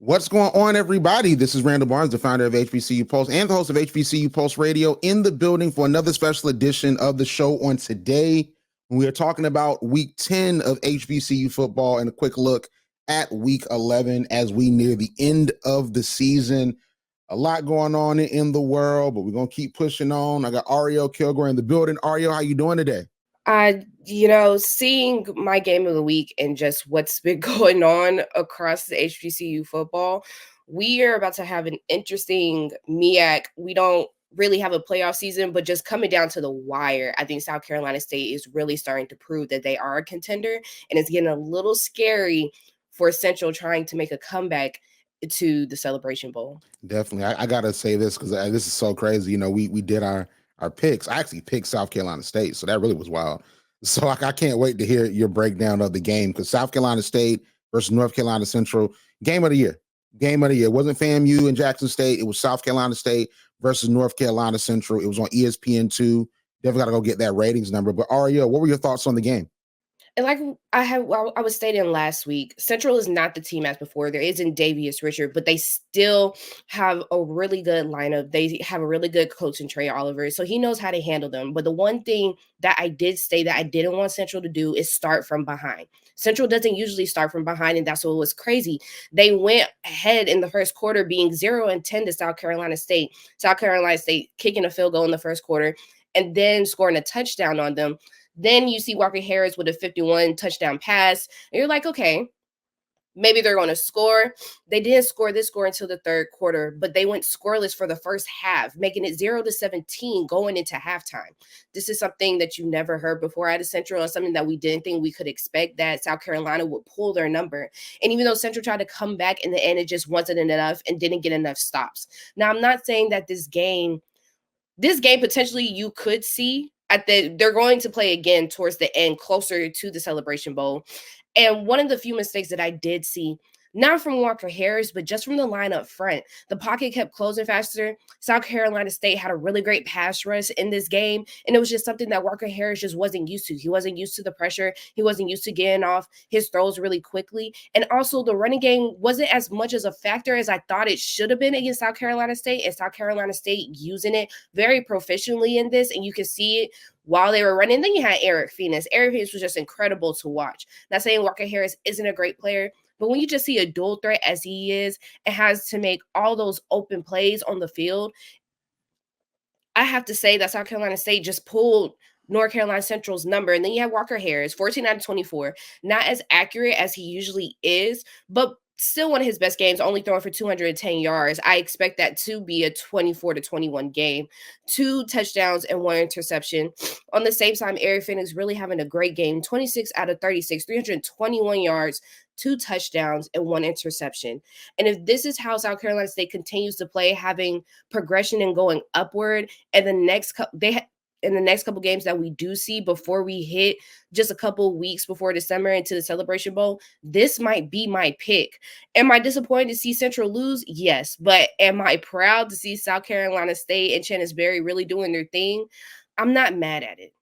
What's going on, everybody? This is Randall Barnes, the founder of HBCU Pulse and the host of HBCU Pulse Radio, in the building for another special edition of the show. On today, we are talking about week 10 of HBCU football and a quick look at week 11 as we near the end of the season. A lot going on in the world, but we're going to keep pushing on. I got Arielle Kilgore in the building. Arielle, how you doing today? Seeing my game of the week and just what's been going on across the HBCU football, we are about to have an interesting MEAC. We don't really have a playoff season, but just coming down to the wire, I think South Carolina State is really starting to prove that they are a contender, and it's getting a little scary for Central trying to make a comeback to the Celebration Bowl. Definitely. I got to say this because this is so crazy. You know, we did our picks. I actually picked South Carolina State, so that really was wild. So I can't wait to hear your breakdown of the game because South Carolina State versus North Carolina Central, game of the year. Game of the year. It wasn't FAMU and Jackson State. It was South Carolina State versus North Carolina Central. It was on ESPN2. Definitely got to go get that ratings number. But Arielle, what were your thoughts on the game? And like I was stating last week, Central is not the team as before. There isn't Davius Richard, but they still have a really good lineup. They have a really good coach in Trey Oliver, so he knows how to handle them. But the one thing that I did say that I didn't want Central to do is start from behind. Central doesn't usually start from behind, and that's what was crazy. They went ahead in the first quarter, being 0-10 to South Carolina State. South Carolina State kicking a field goal in the first quarter, and then scoring a touchdown on them. Then you see Walker Harris with a 51 touchdown pass. And you're like, okay, maybe they're going to score. They didn't score this score until the third quarter, but they went scoreless for the first half, making it 0-17 going into halftime. This is something that you never heard before out of Central, and something that we didn't think we could expect, that South Carolina would pull their number. And even though Central tried to come back in the end, it just wasn't enough and didn't get enough stops. Now, I'm not saying that this game potentially you could see they're going to play again towards the end, closer to the Celebration Bowl. And one of the few mistakes that I did see, not from Walker Harris, but just from the line up front, the pocket kept closing faster. South Carolina State had a really great pass rush in this game, and it was just something that Walker Harris just wasn't used to. He wasn't used to the pressure. He wasn't used to getting off his throws really quickly. And also the running game wasn't as much as a factor as I thought it should have been against South Carolina State, and South Carolina State using it very proficiently in this, and you can see it while they were running. Then you had Eric Phoenix. Eric Phoenix was just incredible to watch. Not saying Walker Harris isn't a great player, but when you just see a dual threat as he is and has to make all those open plays on the field, I have to say that South Carolina State just pulled North Carolina Central's number. And then you have Walker Harris, 14 out of 24, not as accurate as he usually is, but still one of his best games, only throwing for 210 yards. I expect that to be a 24-21 game. 2 touchdowns and 1 interception. On the same time, Eric Phoenix really having a great game. 26 out of 36, 321 yards, 2 touchdowns, and 1 interception. And if this is how South Carolina State continues to play, having progression and going upward, and in the next couple games that we do see before we hit just a couple weeks before December into the Celebration Bowl, this might be my pick. Am I disappointed to see Central lose? Yes. But am I proud to see South Carolina State and Berry really doing their thing? I'm not mad at it.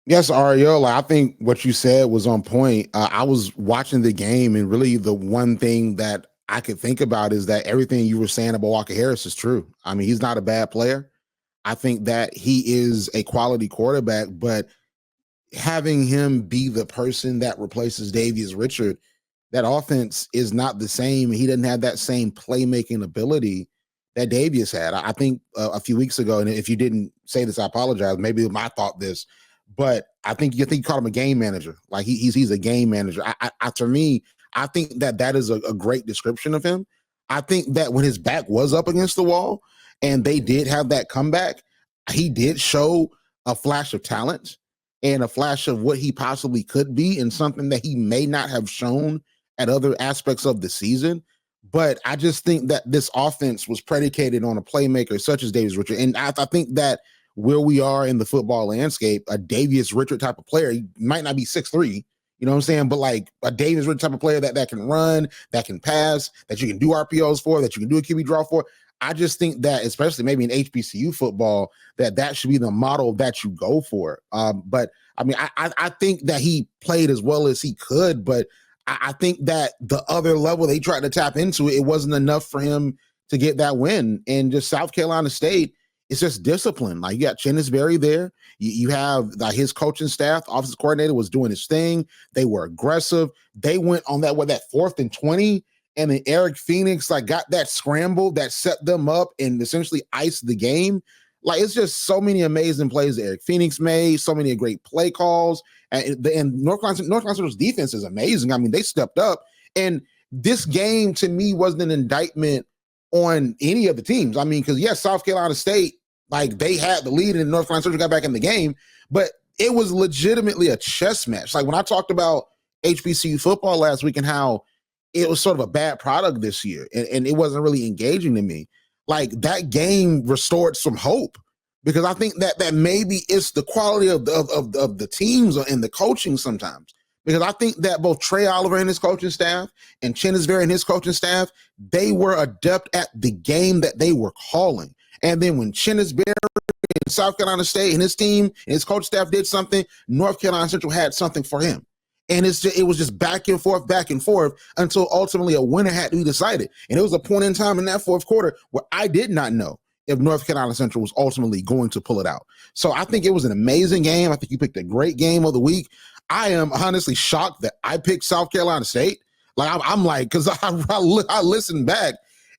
Yes, Arielle, I think what you said was on point. I was watching the game, and really the one thing that I could think about is that everything you were saying about Walker Harris is true. I mean, he's not a bad player. I think that he is a quality quarterback, but having him be the person that replaces Davius Richard, that offense is not the same. He doesn't have that same playmaking ability that Davius had. I think a few weeks ago, and if you didn't say this, I apologize. Maybe I thought this, but I think you call him a game manager. Like he's a game manager. To me, I think that is a great description of him. I think that when his back was up against the wall, and they did have that comeback, he did show a flash of talent and a flash of what he possibly could be, and something that he may not have shown at other aspects of the season. But I just think that this offense was predicated on a playmaker such as Davius Richard. And I think that where we are in the football landscape, a Davius Richard type of player, he might not be 6'3", you know what I'm saying? But like a Davius Richard type of player that can run, that can pass, that you can do RPOs for, that you can do a QB draw for. I just think that, especially maybe in HBCU football, that should be the model that you go for. But I mean, I think that he played as well as he could, but I think that the other level they tried to tap into, it wasn't enough for him to get that win. And just South Carolina State, it's just discipline. Like, you got Chennisberry there. You have his coaching staff, offensive coordinator was doing his thing. They were aggressive. They went on that 4th and 20. And then Eric Phoenix got that scramble that set them up and essentially iced the game. Like, it's just so many amazing plays that Eric Phoenix made, so many great play calls. And North Carolina Central's defense is amazing. I mean, they stepped up. And this game, to me, wasn't an indictment on any of the teams. I mean, because, yes, South Carolina State, they had the lead and North Carolina Central got back in the game, but it was legitimately a chess match. Like, when I talked about HBCU football last week and how it was sort of a bad product this year and it wasn't really engaging to me, that game restored some hope, because I think that maybe it's the quality of the teams and the coaching sometimes. Because I think that both Trey Oliver and his coaching staff and Chennisberry and his coaching staff, they were adept at the game that they were calling. And then when Chennisberry in South Carolina State and his team and his coach staff did something, North Carolina Central had something for him. And it was just back and forth until ultimately a winner had to be decided. And it was a point in time in that fourth quarter where I did not know if North Carolina Central was ultimately going to pull it out. So I think it was an amazing game. I think you picked a great game of the week. I am honestly shocked that I picked South Carolina State. I'm because I listened back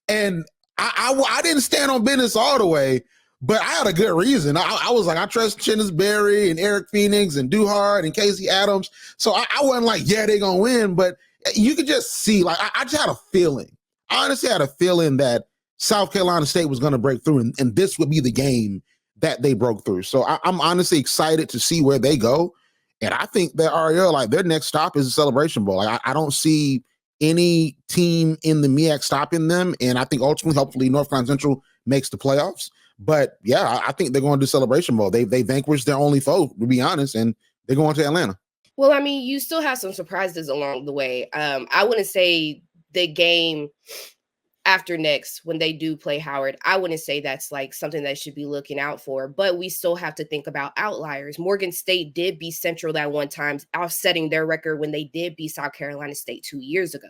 and I didn't stand on business all the way, but I had a good reason. I was I trust Chennisberry and Eric Phoenix and Duhart and Casey Adams. So I wasn't yeah, they're going to win, but you could just see, I just had a feeling. I honestly had a feeling that South Carolina State was going to break through, and this would be the game that they broke through. So I'm honestly excited to see where they go. And I think that Arielle, their next stop is the Celebration Bowl. I don't see any team in the MEAC stopping them. And I think ultimately, hopefully, North Carolina Central makes the playoffs. But yeah, I think they're going to do Celebration Bowl. They vanquished their only foe, to be honest, and they're going to Atlanta. Well, I mean, you still have some surprises along the way. I wouldn't say the game after next, when they do play Howard, I wouldn't say that's something that should be looking out for, but we still have to think about outliers. Morgan State did beat Central that one time, offsetting their record when they did beat South Carolina State 2 years ago.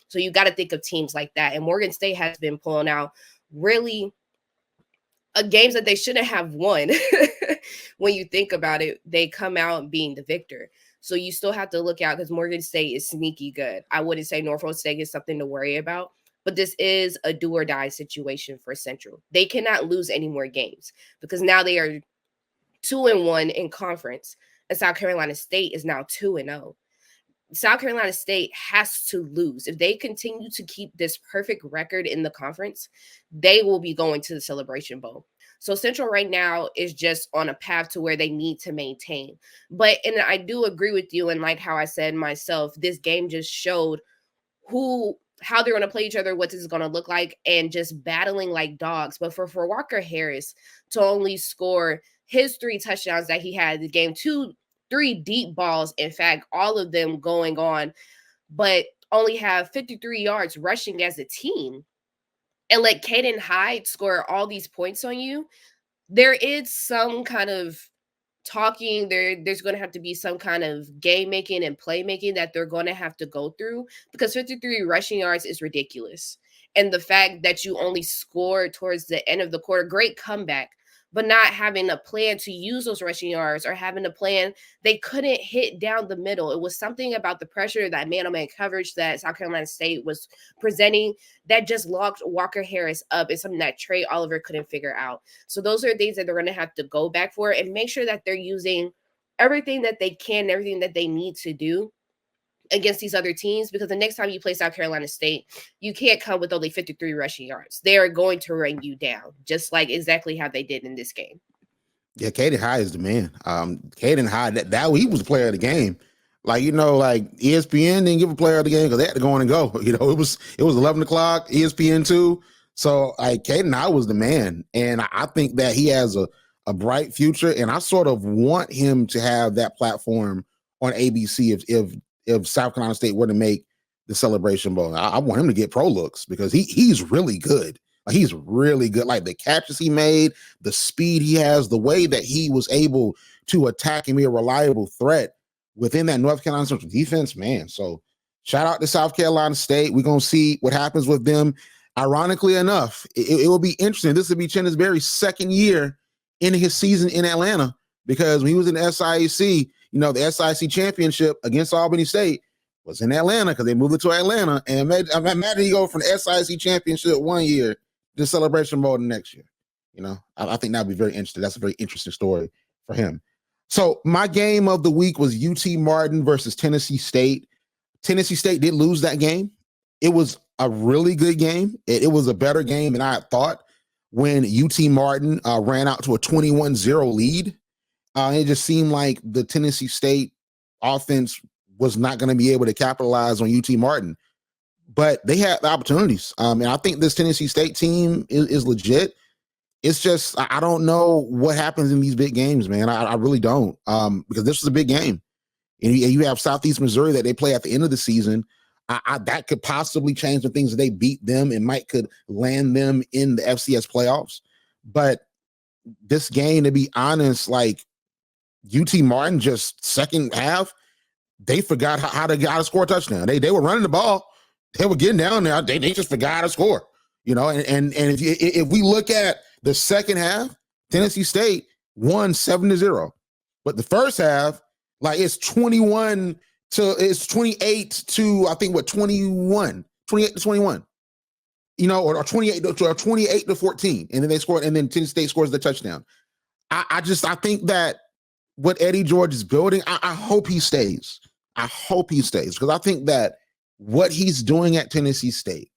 So you got to think of teams like that. And Morgan State has been pulling out really games that they shouldn't have won. When you think about it, they come out being the victor. So you still have to look out, because Morgan State is sneaky good. I wouldn't say Norfolk State is something to worry about, but this is a do or die situation for Central. They cannot lose any more games, because now they are 2-1 in conference, and South Carolina State is now 2-0. South Carolina State has to lose. If they continue to keep this perfect record in the conference, they will be going to the Celebration Bowl. So Central right now is just on a path to where they need to maintain. And I do agree with you, and how I said myself, this game just showed how they're going to play each other, what this is going to look like, and just battling like dogs. But for Walker Harris to only score his 3 touchdowns that he had in the game, 3 deep balls, in fact, all of them going on, but only have 53 yards rushing as a team, and let Caden Hyde score all these points on you, there is some kind of talking, there's going to have to be some kind of game making and play making that they're going to have to go through, because 53 rushing yards is ridiculous. And the fact that you only scored towards the end of the quarter, great comeback, but not having a plan to use those rushing yards, or having a plan, they couldn't hit down the middle. It was something about the pressure, that man-on-man coverage that South Carolina State was presenting, that just locked Walker Harris up. It's something that Trey Oliver couldn't figure out. So those are things that they're going to have to go back for, and make sure that they're using everything that they can, everything that they need to do against these other teams, because the next time you play South Carolina State, you can't come with only 53 rushing yards. They are going to run you down, just like exactly how they did in this game. Yeah, Caden Hyde is the man. Caden Hyde, that he was the player of the game. ESPN didn't give a player of the game because they had to go on and go. It was 11 o'clock, ESPN 2. So Caden Hyde was the man. And I think that he has a bright future. And I sort of want him to have that platform on ABC if South Carolina State were to make the Celebration Bowl. I want him to get pro looks, because he's really good. He's really good. The catches he made, the speed he has, the way that he was able to attack and be a reliable threat within that North Carolina Central defense, man. So Shout out to South Carolina State. We're going to see what happens with them. Ironically enough, it will be interesting. This will be Chennis Berry's second year in his season in Atlanta, because when he was in the SIAC, the SIC championship against Albany State was in Atlanta because they moved it to Atlanta. And imagine you go from the SIC championship one year to Celebration Bowl the next year. I think that would be very interesting. That's a very interesting story for him. So my game of the week was UT Martin versus Tennessee State. Tennessee State did lose that game. It was a really good game. It was a better game than I had thought when UT Martin ran out to a 21-0 lead. It just seemed like the Tennessee State offense was not going to be able to capitalize on UT Martin. But they had the opportunities. And I think this Tennessee State team is legit. It's just, I don't know what happens in these big games, man. I really don't, because this was a big game. And you have Southeast Missouri that they play at the end of the season. That could possibly change the things that they beat them and could land them in the FCS playoffs. But this game, to be honest, like UT Martin, just second half, they forgot how to score a touchdown. They were running the ball. They were getting down there. They just forgot how to score. And if we look at the second half, Tennessee State won 7-0. But the first half, like it's 28 to I think 28 to 21, or 28 to 14. And then they scored, and then Tennessee State scores the touchdown. I think that what Eddie George is building, I hope he stays. I hope he stays, because I think that what he's doing at Tennessee State,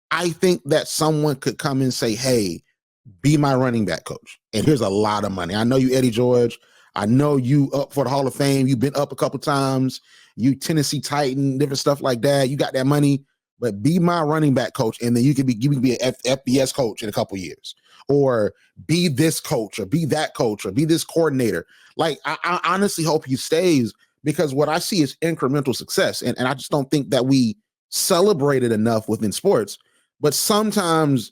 I think that someone could come and say, hey, be my running back coach. And here's a lot of money. I know you, Eddie George. I know you up for the Hall of Fame. You've been up a couple times. You Tennessee Titan, different stuff like that. You got that money, but be my running back coach. And then you can be an FBS coach in a couple years, or be this coach, or be that coach, or be this coordinator. Like, I honestly hope he stays, because what I see is incremental success. And I just don't think that we celebrate it enough within sports. But sometimes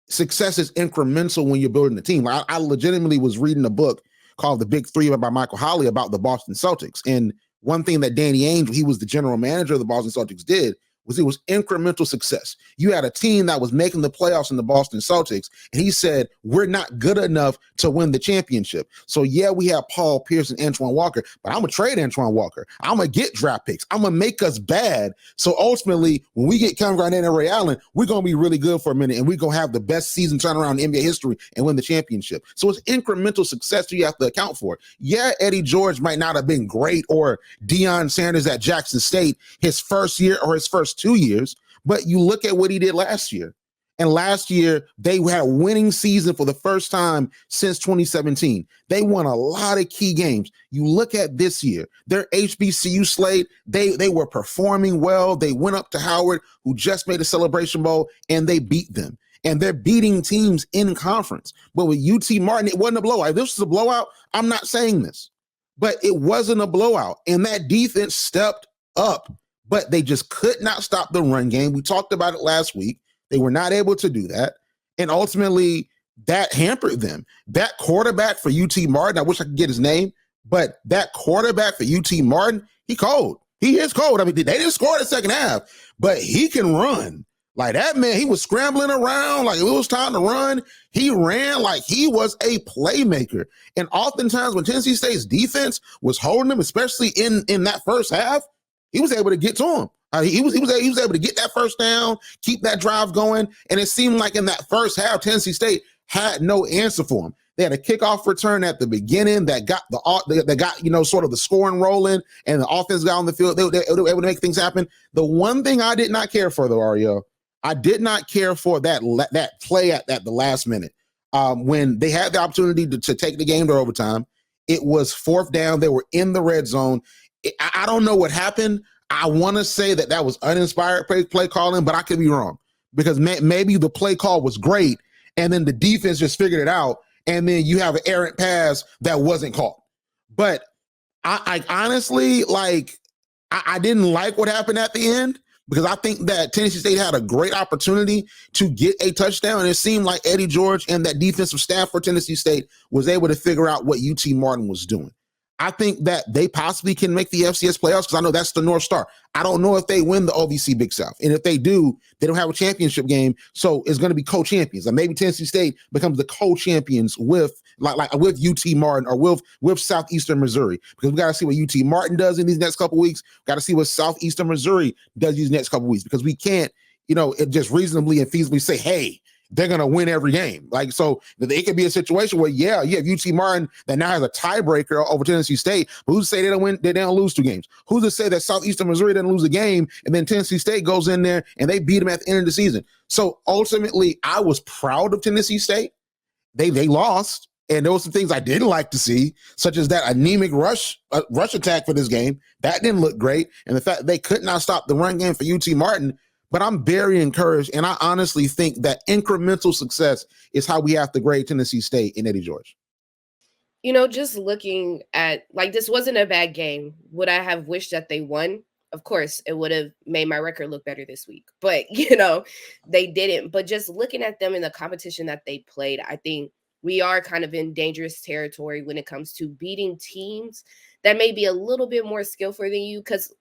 success is incremental when you're building a team. Like, I legitimately was reading a book called The Big Three by Michael Holley about the Boston Celtics. And one thing that Danny Ainge, he was the general manager of the Boston Celtics, did was it was incremental success. You had a team that was making the playoffs in the Boston Celtics, and he said, we're not good enough to win the championship. So yeah, we have Paul Pierce and Antoine Walker, but I'm going to trade Antoine Walker. I'm going to get draft picks. I'm going to make us bad. So ultimately, when we get Kevin Garnett and Ray Allen, we're going to be really good for a minute, and we're going to have the best season turnaround in NBA history and win the championship. So it's incremental success you have to account for. Yeah, Eddie George might not have been great, or Deion Sanders at Jackson State his first year or his first 2 years, but you look at what he did last year. And last year, they had a winning season for the first time since 2017. They won a lot of key games. You look at this year, their HBCU slate, they were performing well. They went up to Howard, who just made a Celebration Bowl, and they beat them. And they're beating teams in conference. But with UT Martin, it wasn't a blowout. If this was a blowout, I'm not saying this, but it wasn't a blowout. And that defense stepped up, but they just could not stop the run game. We talked about it last week. They were not able to do that. And ultimately, that hampered them. That quarterback for UT Martin, I wish I could get his name, but that quarterback for UT Martin, he cold. He is cold. I mean, they didn't score in the second half, but he can run. Like that man, he was scrambling around like it was time to run. He ran like he was a playmaker. And oftentimes when Tennessee State's defense was holding him, especially in that first half, he was able to get to him. He was able to get that first down, keep that drive going. And it seemed like in that first half, Tennessee State had no answer for him. They had a kickoff return at the beginning that got sort of the scoring rolling, and the offense got on the field. They were able to make things happen. The one thing I did not care for, though, Arielle, I did not care for that play at the last minute when they had the opportunity to take the game to overtime. It was fourth down. They were in the red zone. I don't know what happened. I want to say that was uninspired play calling, but I could be wrong, because maybe the play call was great, and then the defense just figured it out, and then you have an errant pass that wasn't caught. But I honestly, I didn't like what happened at the end, because I think that Tennessee State had a great opportunity to get a touchdown, and it seemed like Eddie George and that defensive staff for Tennessee State was able to figure out what UT Martin was doing. I think that they possibly can make the FCS playoffs because I know that's the North Star. I don't know if they win the OVC Big South. And if they do, they don't have a championship game. So it's going to be co-champions. Like maybe Tennessee State becomes the co-champions with with UT Martin or with Southeastern Missouri. Because we got to see what UT Martin does in these next couple of weeks. Got to see what Southeastern Missouri does these next couple of weeks. Because we can't, it just reasonably and feasibly say, hey, they're going to win every game. Like, so it could be a situation where, you have UT Martin that now has a tiebreaker over Tennessee State. But who's to say they don't win? They don't lose 2 games. Who's to say that Southeastern Missouri doesn't lose a game and then Tennessee State goes in there and they beat them at the end of the season? So ultimately, I was proud of Tennessee State. They lost. And there were some things I didn't like to see, such as that anemic rush attack for this game. That didn't look great. And the fact they could not stop the run game for UT Martin. But I'm very encouraged, and I honestly think that incremental success is how we have to grade Tennessee State in Eddie George. Just looking at, this wasn't a bad game. Would I have wished that they won? Of course, it would have made my record look better this week. But, they didn't. But just looking at them in the competition that they played, I think we are kind of in dangerous territory when it comes to beating teams that may be a little bit more skillful than you, because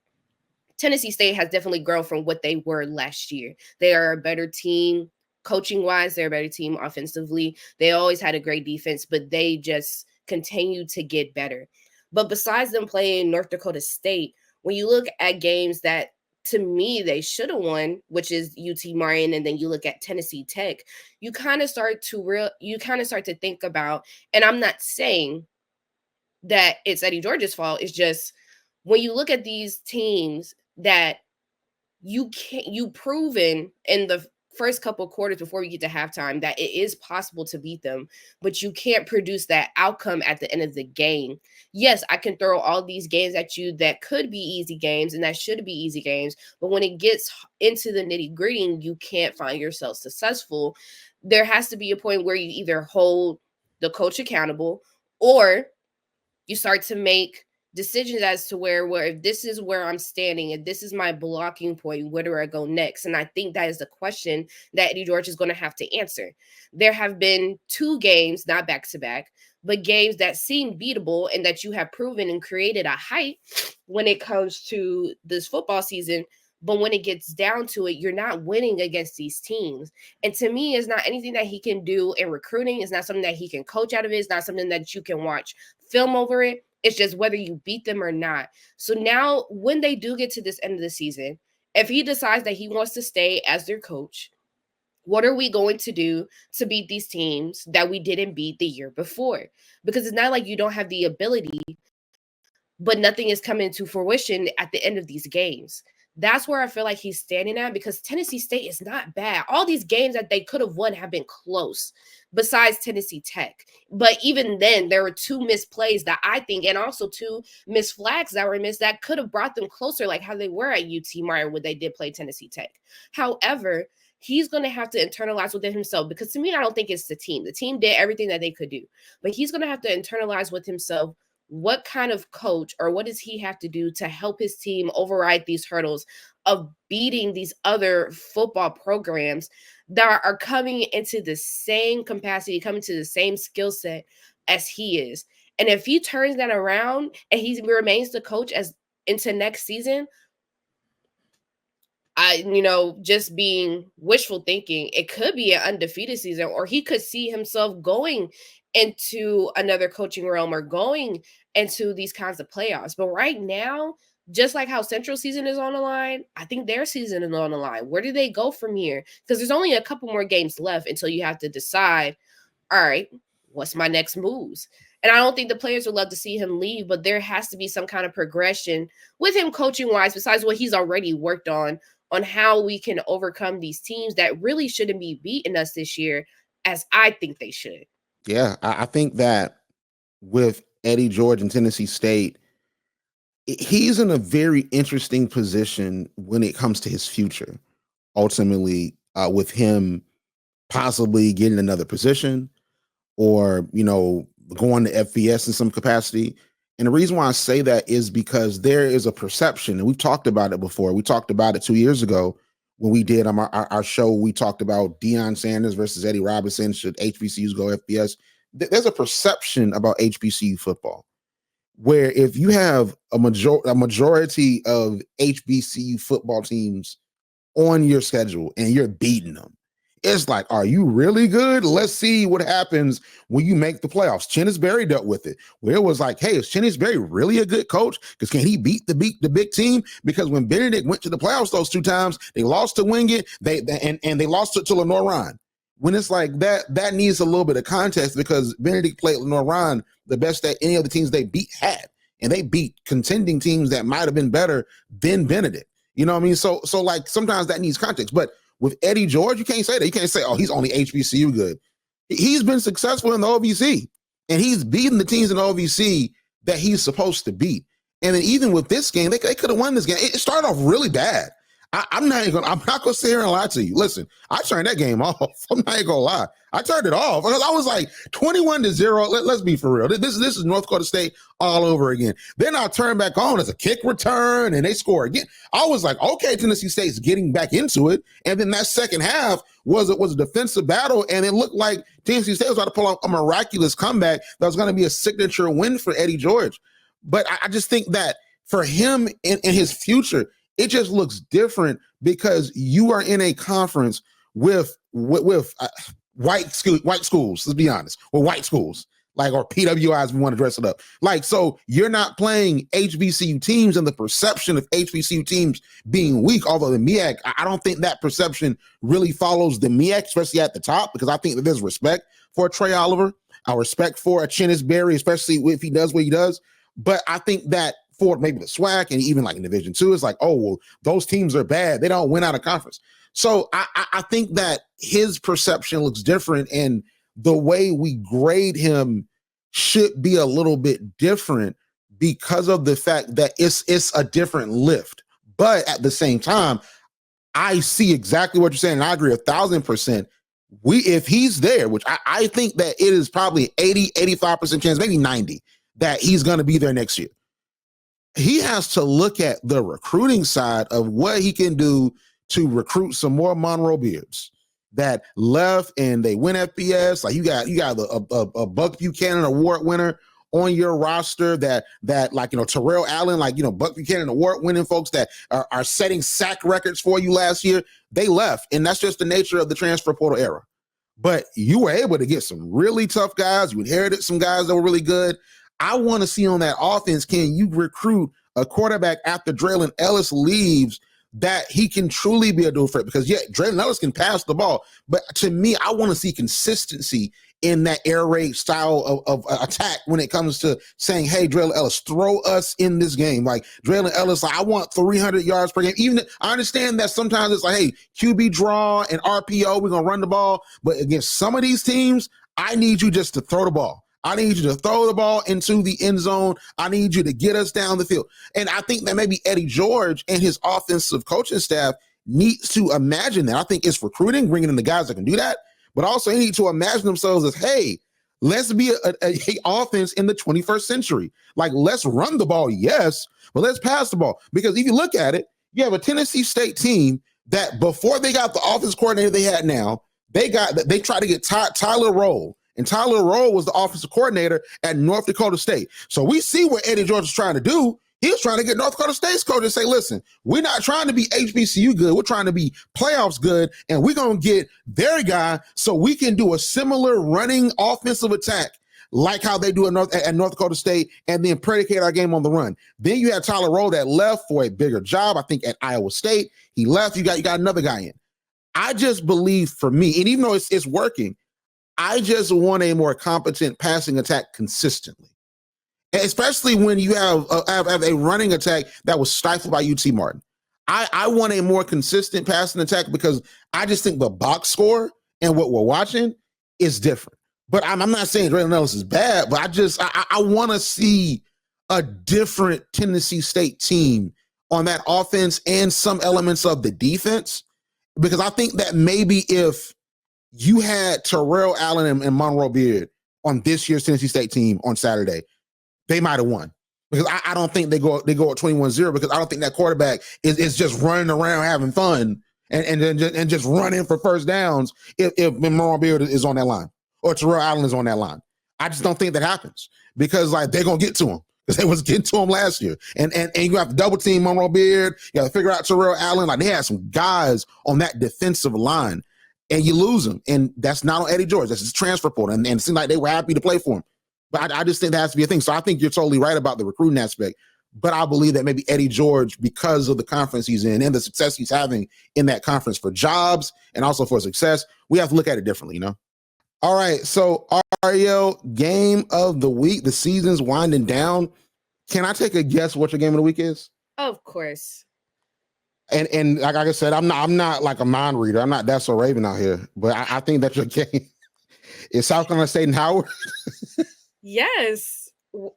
Tennessee State has definitely grown from what they were last year. They are a better team coaching-wise. They're a better team offensively. They always had a great defense, but they just continue to get better. But besides them playing North Dakota State, when you look at games that, to me, they should have won, which is UT Martin, and then you look at Tennessee Tech, you kind of start to think about, and I'm not saying that it's Eddie George's fault. It's just when you look at these teams that you proven in the first couple of quarters before we get to halftime that it is possible to beat them, but you can't produce that outcome at the end of the game. Yes, I can throw all these games at you that could be easy games and that should be easy games, but when it gets into the nitty-gritty, you can't find yourself successful. There has to be a point where you either hold the coach accountable or you start to make decisions as to where if this is where I'm standing and this is my blocking point, where do I go next? And I think that is the question that Eddie George is going to have to answer. There have been 2 games, not back-to-back, but games that seem beatable and that you have proven and created a hype when it comes to this football season. But when it gets down to it, you're not winning against these teams. And to me, it's not anything that he can do in recruiting. It's not something that he can coach out of it. It's not something that you can watch film over it. It's just whether you beat them or not. So now when they do get to this end of the season, if he decides that he wants to stay as their coach, what are we going to do to beat these teams that we didn't beat the year before? Because it's not like you don't have the ability, but nothing is coming to fruition at the end of these games. That's where I feel like he's standing at, because Tennessee State is not bad. All these games that they could have won have been close, besides Tennessee Tech. But even then, there were 2 missed plays that I think, and also 2 missed flags that were missed that could have brought them closer, like how they were at UT Martin when they did play Tennessee Tech. However, he's going to have to internalize within himself, because to me, I don't think it's the team. The team did everything that they could do, but he's going to have to internalize with himself what kind of coach or what does he have to do to help his team override these hurdles of beating these other football programs that are coming into the same capacity, coming to the same skill set as he is. And if he turns that around and he remains the coach as into next season, just being wishful thinking, it could be an undefeated season, or he could see himself going into another coaching realm or going into these kinds of playoffs. But right now, just like how Central season is on the line, I think their season is on the line. Where do they go from here? Because there's only a couple more games left until you have to decide, all right, what's my next moves? And I don't think the players would love to see him leave, but there has to be some kind of progression with him coaching-wise, besides what he's already worked on how we can overcome these teams that really shouldn't be beating us this year, as I think they should. Yeah, I think that with Eddie George and Tennessee State, he's in a very interesting position when it comes to his future. Ultimately, with him possibly getting another position or, going to FBS in some capacity. And the reason why I say that is because there is a perception, and we've talked about it before. We talked about it 2 years ago when we did our show. We talked about Deion Sanders versus Eddie Robinson. Should HBCUs go FBS? There's a perception about HBCU football where if you have a majority of HBCU football teams on your schedule and you're beating them, it's like, are you really good? Let's see what happens when you make the playoffs. Chennis Berry dealt with it, where it was like, hey, is Chennis Berry really a good coach? Because can he beat the big team? Because when Benedict went to the playoffs those 2 times, they lost to Wingate, and they lost to Lenore Ryan. When it's like that needs a little bit of context, because Benedict played Lenore Ryan the best that any of the teams they beat had, and they beat contending teams that might have been better than Benedict. You know what I mean? So like sometimes that needs context. But with Eddie George, you can't say that. You can't say, oh, he's only HBCU good. He's been successful in the OVC, and he's beaten the teams in the OVC that he's supposed to beat. And then even with this game, they could have won this game. It started off really bad. I'm not gonna sit here and lie to you. Listen, I turned that game off. I'm not gonna lie. I turned it off because I was like 21-0. Let's be for real. This is North Dakota State all over again. Then I turned back on as a kick return and they score again. I was like, okay, Tennessee State's getting back into it. And then that second half was a defensive battle, and it looked like Tennessee State was about to pull off a miraculous comeback that was going to be a signature win for Eddie George. But I just think that for him in his future, it just looks different because you are in a conference with white schools. Let's be honest, with white schools, like, or PWIs, we want to dress it up. Like, so you're not playing HBCU teams and the perception of HBCU teams being weak. Although the MEAC, I don't think that perception really follows the MEAC, especially at the top, because I think that there's respect for a Trey Oliver, a respect for a Chennis Berry, especially if he does what he does. But I think that for maybe the SWAC and even like in Division II, it's like, oh, well, those teams are bad. They don't win out of conference. So I think that his perception looks different, and the way we grade him should be a little bit different because of the fact that it's a different lift. But at the same time, I see exactly what you're saying, and I agree 1,000%. If he's there, which I think that it is probably 80-85% chance, maybe 90, that he's going to be there next year. He has to look at the recruiting side of what he can do to recruit some more Monroe Beards that left and they win FBS. Like you got a Buck Buchanan Award winner on your roster that like, you know, Terrell Allen, like, you know, Buck Buchanan Award winning folks that are setting sack records for you last year. They left, and that's just the nature of the transfer portal era. But you were able to get some really tough guys. You inherited some guys that were really good. I want to see on that offense, can you recruit a quarterback after Draylon Ellis leaves that he can truly be a dual threat? Because, yeah, Draylon Ellis can pass the ball. But to me, I want to see consistency in that air raid style of attack when it comes to saying, hey, Draylon Ellis, throw us in this game. Like, Draylon Ellis, like, I want 300 yards per game. Even I understand that sometimes it's like, hey, QB draw and RPO, we're going to run the ball. But against some of these teams, I need you just to throw the ball. I need you to throw the ball into the end zone. I need you to get us down the field. And I think that maybe Eddie George and his offensive coaching staff needs to imagine that. I think it's recruiting, bringing in the guys that can do that, but also they need to imagine themselves as, hey, let's be a offense in the 21st century. Like, let's run the ball, yes, but let's pass the ball. Because if you look at it, you have a Tennessee State team that before they got the offense coordinator they had now, they tried to get Tyler Roll. And Tyler Roll was the offensive coordinator at North Dakota State. So we see what Eddie George is trying to do. He was trying to get North Dakota State's coach to say, listen, we're not trying to be HBCU good. We're trying to be playoffs good. And we're going to get their guy so we can do a similar running offensive attack like how they do at North Dakota State, and then predicate our game on the run. Then you had Tyler Roll that left for a bigger job, I think, at Iowa State. He left. You got another guy in. I just believe, for me, and even though it's working, I just want a more competent passing attack consistently, especially when you have a running attack that was stifled by UT Martin. I want a more consistent passing attack because I just think the box score and what we're watching is different. But I'm not saying Draylon Ellis is bad, but I want to see a different Tennessee State team on that offense and some elements of the defense, because I think that maybe if you had Terrell Allen and Monroe Beard on this year's Tennessee State team on Saturday, they might have won. Because I don't think they go at 21-0, because I don't think that quarterback is just running around having fun and just running for first downs if Monroe Beard is on that line or Terrell Allen is on that line. I just don't think that happens, because like they're gonna get to him because they was getting to him last year. And you have to double team Monroe Beard. You got to figure out Terrell Allen. Like, they had some guys on that defensive line, and you lose them. And that's not on Eddie George. That's his transfer portal. And it seemed like they were happy to play for him. But I just think that has to be a thing. So I think you're totally right about the recruiting aspect. But I believe that maybe Eddie George, because of the conference he's in and the success he's having in that conference for jobs and also for success, we have to look at it differently, you know? All right, so Arielle, game of the week. The season's winding down. Can I take a guess what your game of the week is? Of course. And like I said, I'm not like a mind reader. I'm not that so Raven out here. But I think that your game is South Carolina State and Howard. Yes.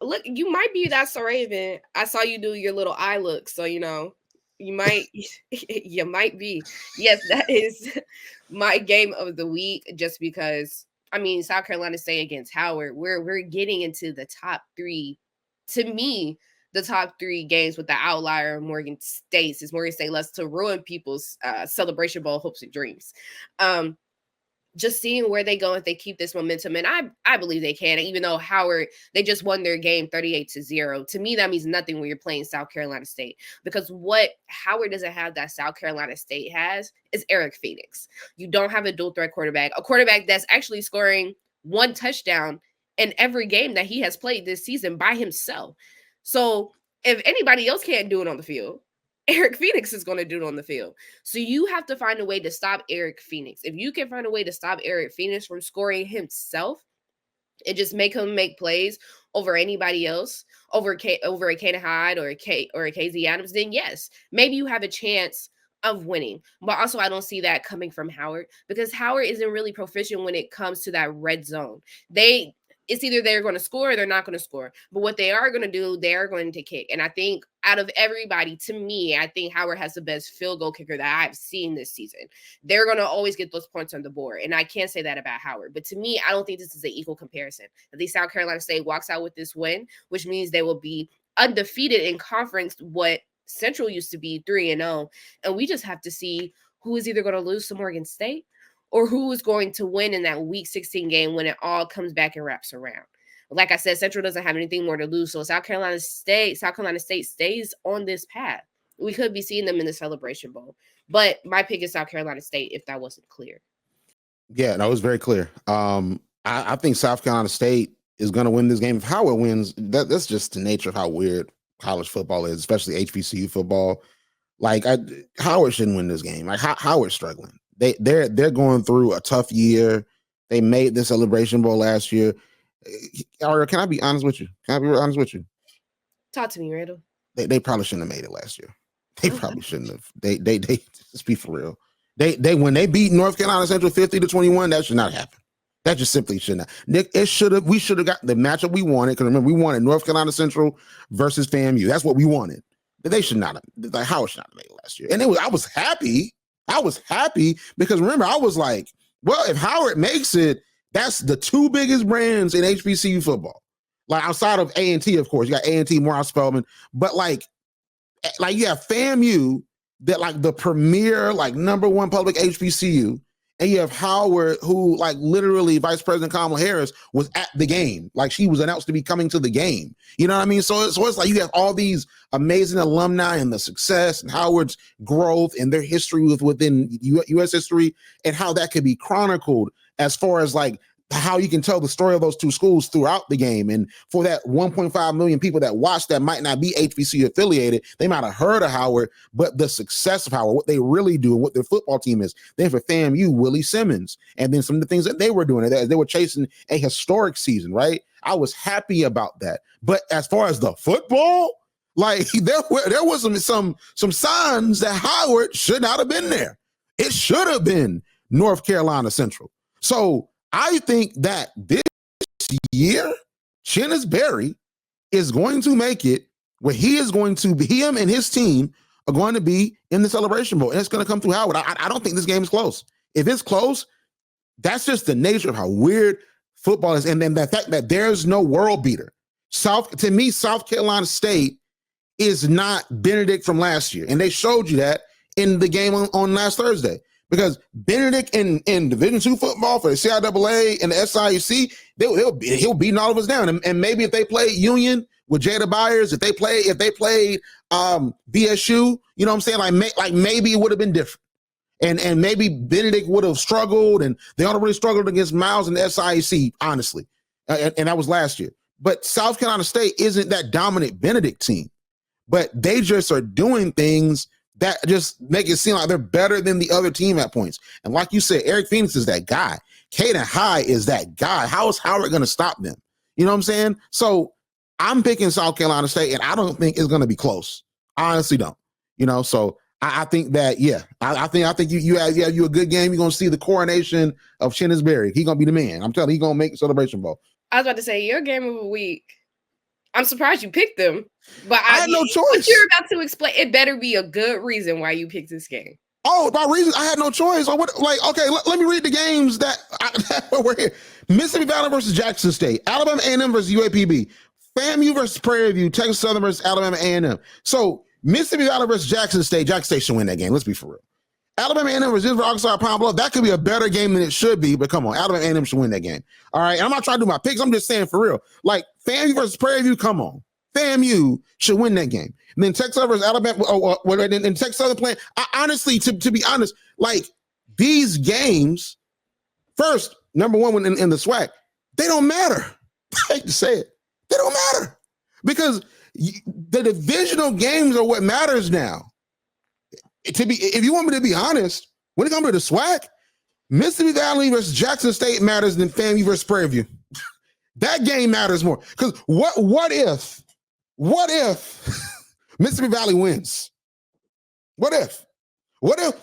Look, you might be that so Raven. I saw you do your little eye look, so you might you might be. Yes, that is my game of the week, just because South Carolina State against Howard, we're getting into the top 3. To me, the top 3 games with the outlier of Morgan State, since Morgan State loves to ruin people's Celebration Bowl hopes and dreams. Just seeing where they go if they keep this momentum, and I believe they can. Even though Howard, they just won their game 38-0. To me, that means nothing when you're playing South Carolina State, because what Howard doesn't have that South Carolina State has is Eric Phoenix. You don't have a dual threat quarterback, a quarterback that's actually scoring 1 touchdown in every game that he has played this season by himself. So if anybody else can't do it on the field, Eric Phoenix is going to do it on the field. So you have to find a way to stop Eric Phoenix. If you can find a way to stop Eric Phoenix from scoring himself and just make him make plays over anybody else, over a Kana Hyde or a KZ Adams, then yes, maybe you have a chance of winning. But also, I don't see that coming from Howard, because Howard isn't really proficient when it comes to that red zone. It's either they're going to score or they're not going to score. But what they are going to do, they are going to kick. And I think out of everybody, to me, I think Howard has the best field goal kicker that I've seen this season. They're going to always get those points on the board. And I can't say that about Howard. But to me, I don't think this is an equal comparison. I think South Carolina State walks out with this win, which means they will be undefeated in conference, what Central used to be 3-0. And we just have to see who is either going to lose to Morgan State or who is going to win in that Week 16 game when it all comes back and wraps around. Like I said, Central doesn't have anything more to lose. So South Carolina State stays on this path. We could be seeing them in the Celebration Bowl. But my pick is South Carolina State, if that wasn't clear. Yeah, that was very clear. I think South Carolina State is going to win this game. If Howard wins, that's just the nature of how weird college football is, especially HBCU football. Like, Howard shouldn't win this game. Like, Howard's struggling. They're going through a tough year. They made the Celebration Bowl last year. Arielle, can I be honest with you? Talk to me, Randall. They probably shouldn't have made it last year. They probably shouldn't have. They just be for real. They when they beat North Carolina Central 50-21, that should not happen. That just simply should not. Nick, we should have got the matchup we wanted. Because remember, we wanted North Carolina Central versus FAMU. That's what we wanted. But they should not have. Like, Howard should not have made it last year. And I was happy. Because remember, I was like, well, if Howard makes it, that's the 2 biggest brands in HBCU football. Like, outside of A&T, of course. You got A&T, Morehouse Spelman. But like you have FAMU, that like the premier, like #1 public HBCU. And you have Howard, who like literally Vice President Kamala Harris was at the game. Like, she was announced to be coming to the game. You know what I mean? So it's like you have all these amazing alumni and the success and Howard's growth and their history within U.S. history, and how that could be chronicled as far as like how you can tell the story of those 2 schools throughout the game. And for that 1.5 million people that watch that might not be HBCU affiliated, they might have heard of Howard, but the success of Howard, what they really do and what their football team is. They have a FAMU, Willie Simmons, and then some of the things that they were doing, they were chasing a historic season, right? I was happy about that. But as far as the football, like there was some signs that Howard should not have been there. It should have been North Carolina Central. So I think that this year, Chennis Berry is going to make it where him and his team are going to be in the Celebration Bowl. And it's going to come through Howard. I don't think this game is close. If it's close, that's just the nature of how weird football is. And then the fact that there's no world beater. South Carolina State is not Benedict from last year. And they showed you that in the game on last Thursday. Because Benedict in Division II football for the CIAA and the SIUC, he'll beating all of us down. And maybe if they play Union with Jada Byers, if they played BSU, you know what I'm saying? Like maybe it would have been different. And maybe Benedict would have struggled, and they only really struggled against Miles and the SIAC, honestly. And that was last year. But South Carolina State isn't that dominant Benedict team. But they just are doing things that just make it seem like they're better than the other team at points. And like you said, Eric Phoenix is that guy. Caden High is that guy. How is Howard going to stop them? You know what I'm saying? So I'm picking South Carolina State, and I don't think it's going to be close. I honestly don't. You know, so I think that, yeah, I think you have a good game. You're going to see the coronation of Chennis Berry. He's going to be the man. I'm telling you, he's going to make Celebration Bowl. I was about to say, your game of the week. I'm surprised you picked them, but I had no choice. What you're about to explain, it better be a good reason why you picked this game. Oh, by reason, I had no choice. Okay, let me read the games that we're here. Mississippi Valley versus Jackson State, Alabama A&M versus UAPB, FAMU versus Prairie View, Texas Southern versus Alabama A&M. So Mississippi Valley versus Jackson State should win that game. Let's be for real. Alabama A&M versus Arkansas Pine Bluff, that could be a better game than it should be, but come on, Alabama A&M should win that game. All right, and I'm not trying to do my picks. I'm just saying for real. Like, FAMU versus Prairie View, come on. FAMU should win that game. And then Texas versus Alabama, and Texas Southern playing. Honestly, to be honest, like, these games, first, number one in the SWAC, they don't matter. I hate to say it. They don't matter. Because the divisional games are what matters now. If you want me to be honest, when it comes to the SWAC, Mississippi Valley versus Jackson State matters than FAMU versus Prairie View. That game matters more. Because what if Mississippi Valley wins? What if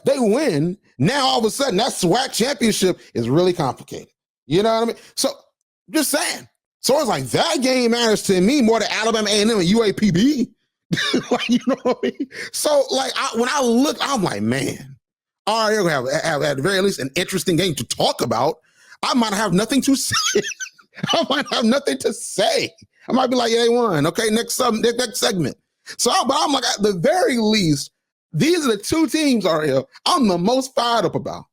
they win? Now all of a sudden that SWAC championship is really complicated. You know what I mean? So just saying. So it's like that game matters to me more than Alabama A&M and UAPB. Like, you know what I mean? So like when I look, I'm like, man, all right, you're gonna have at the very least an interesting game to talk about. I might have nothing to say. I might have nothing to say. I might be like, yeah, they won. Okay, next segment. So, but I'm like, at the very least, these are the two teams, Arielle, I'm the most fired up about.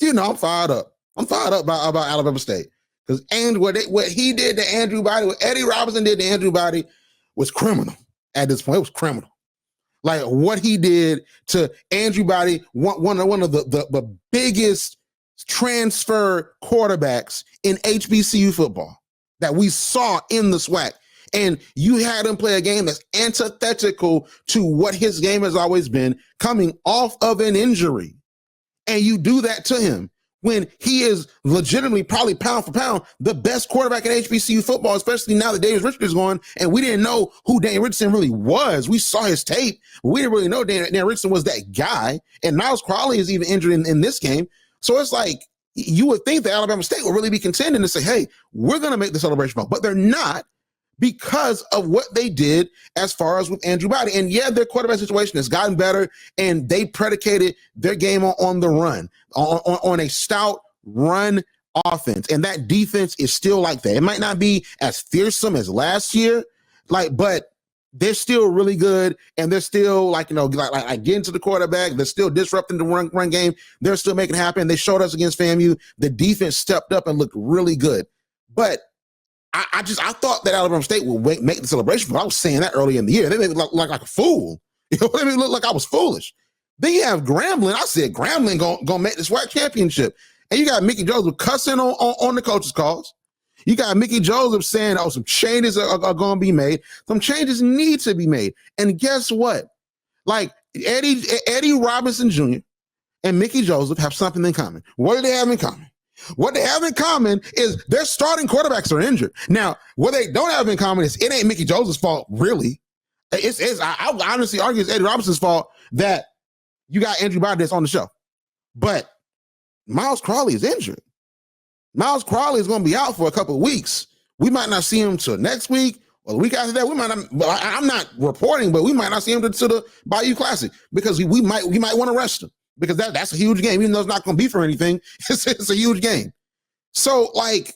You know, I'm fired up. I'm fired up about Alabama State. Because what he did to Andrew Body, what Eddie Robinson did to Andrew Body was criminal at this point. It was criminal. Like what he did to Andrew Body, one of the biggest transfer quarterbacks in HBCU football that we saw in the SWAC. And you had him play a game that's antithetical to what his game has always been, coming off of an injury. And you do that to him when he is legitimately, probably pound for pound, the best quarterback in HBCU football, especially now that Daniel Richardson is gone. And we didn't know who Daniel Richardson really was. We saw his tape, but we didn't really know Daniel Richardson was that guy. And Miles Crowley is even injured in this game. So it's like, you would think that Alabama State will really be contending to say, hey, we're going to make the Celebration Bowl. But they're not, because of what they did as far as with Andrew Body. And yeah, their quarterback situation has gotten better, and they predicated their game on the run, on a stout run offense. And that defense is still like that. It might not be as fearsome as last year, but they're still really good, and they're still like getting to the quarterback. They're still disrupting the run game. They're still making it happen. They showed us against FAMU. The defense stepped up and looked really good. But I thought that Alabama State would make the Celebration Bowl. I was saying that early in the year. They made me look like a fool. You know, they made me look like I was foolish. Then you have Grambling. I said Grambling gonna make the SWAC championship. And you got Mickey Joseph cussing on the coaches' calls. You got Mickey Joseph saying, oh, some changes are going to be made. Some changes need to be made. And guess what? Like Eddie Robinson Jr. and Mickey Joseph have something in common. What do they have in common? What they have in common is their starting quarterbacks are injured. Now, what they don't have in common is it ain't Mickey Joseph's fault, really. I would honestly argue it's Eddie Robinson's fault that you got Andrew Body that's on the show. But Miles Crowley is injured. Miles Crowley is going to be out for a couple of weeks. We might not see him till next week or the week after that. We might not. I'm not reporting, but we might not see him to the Bayou Classic because we might want to rest him because that's a huge game. Even though it's not going to be for anything, it's a huge game. So like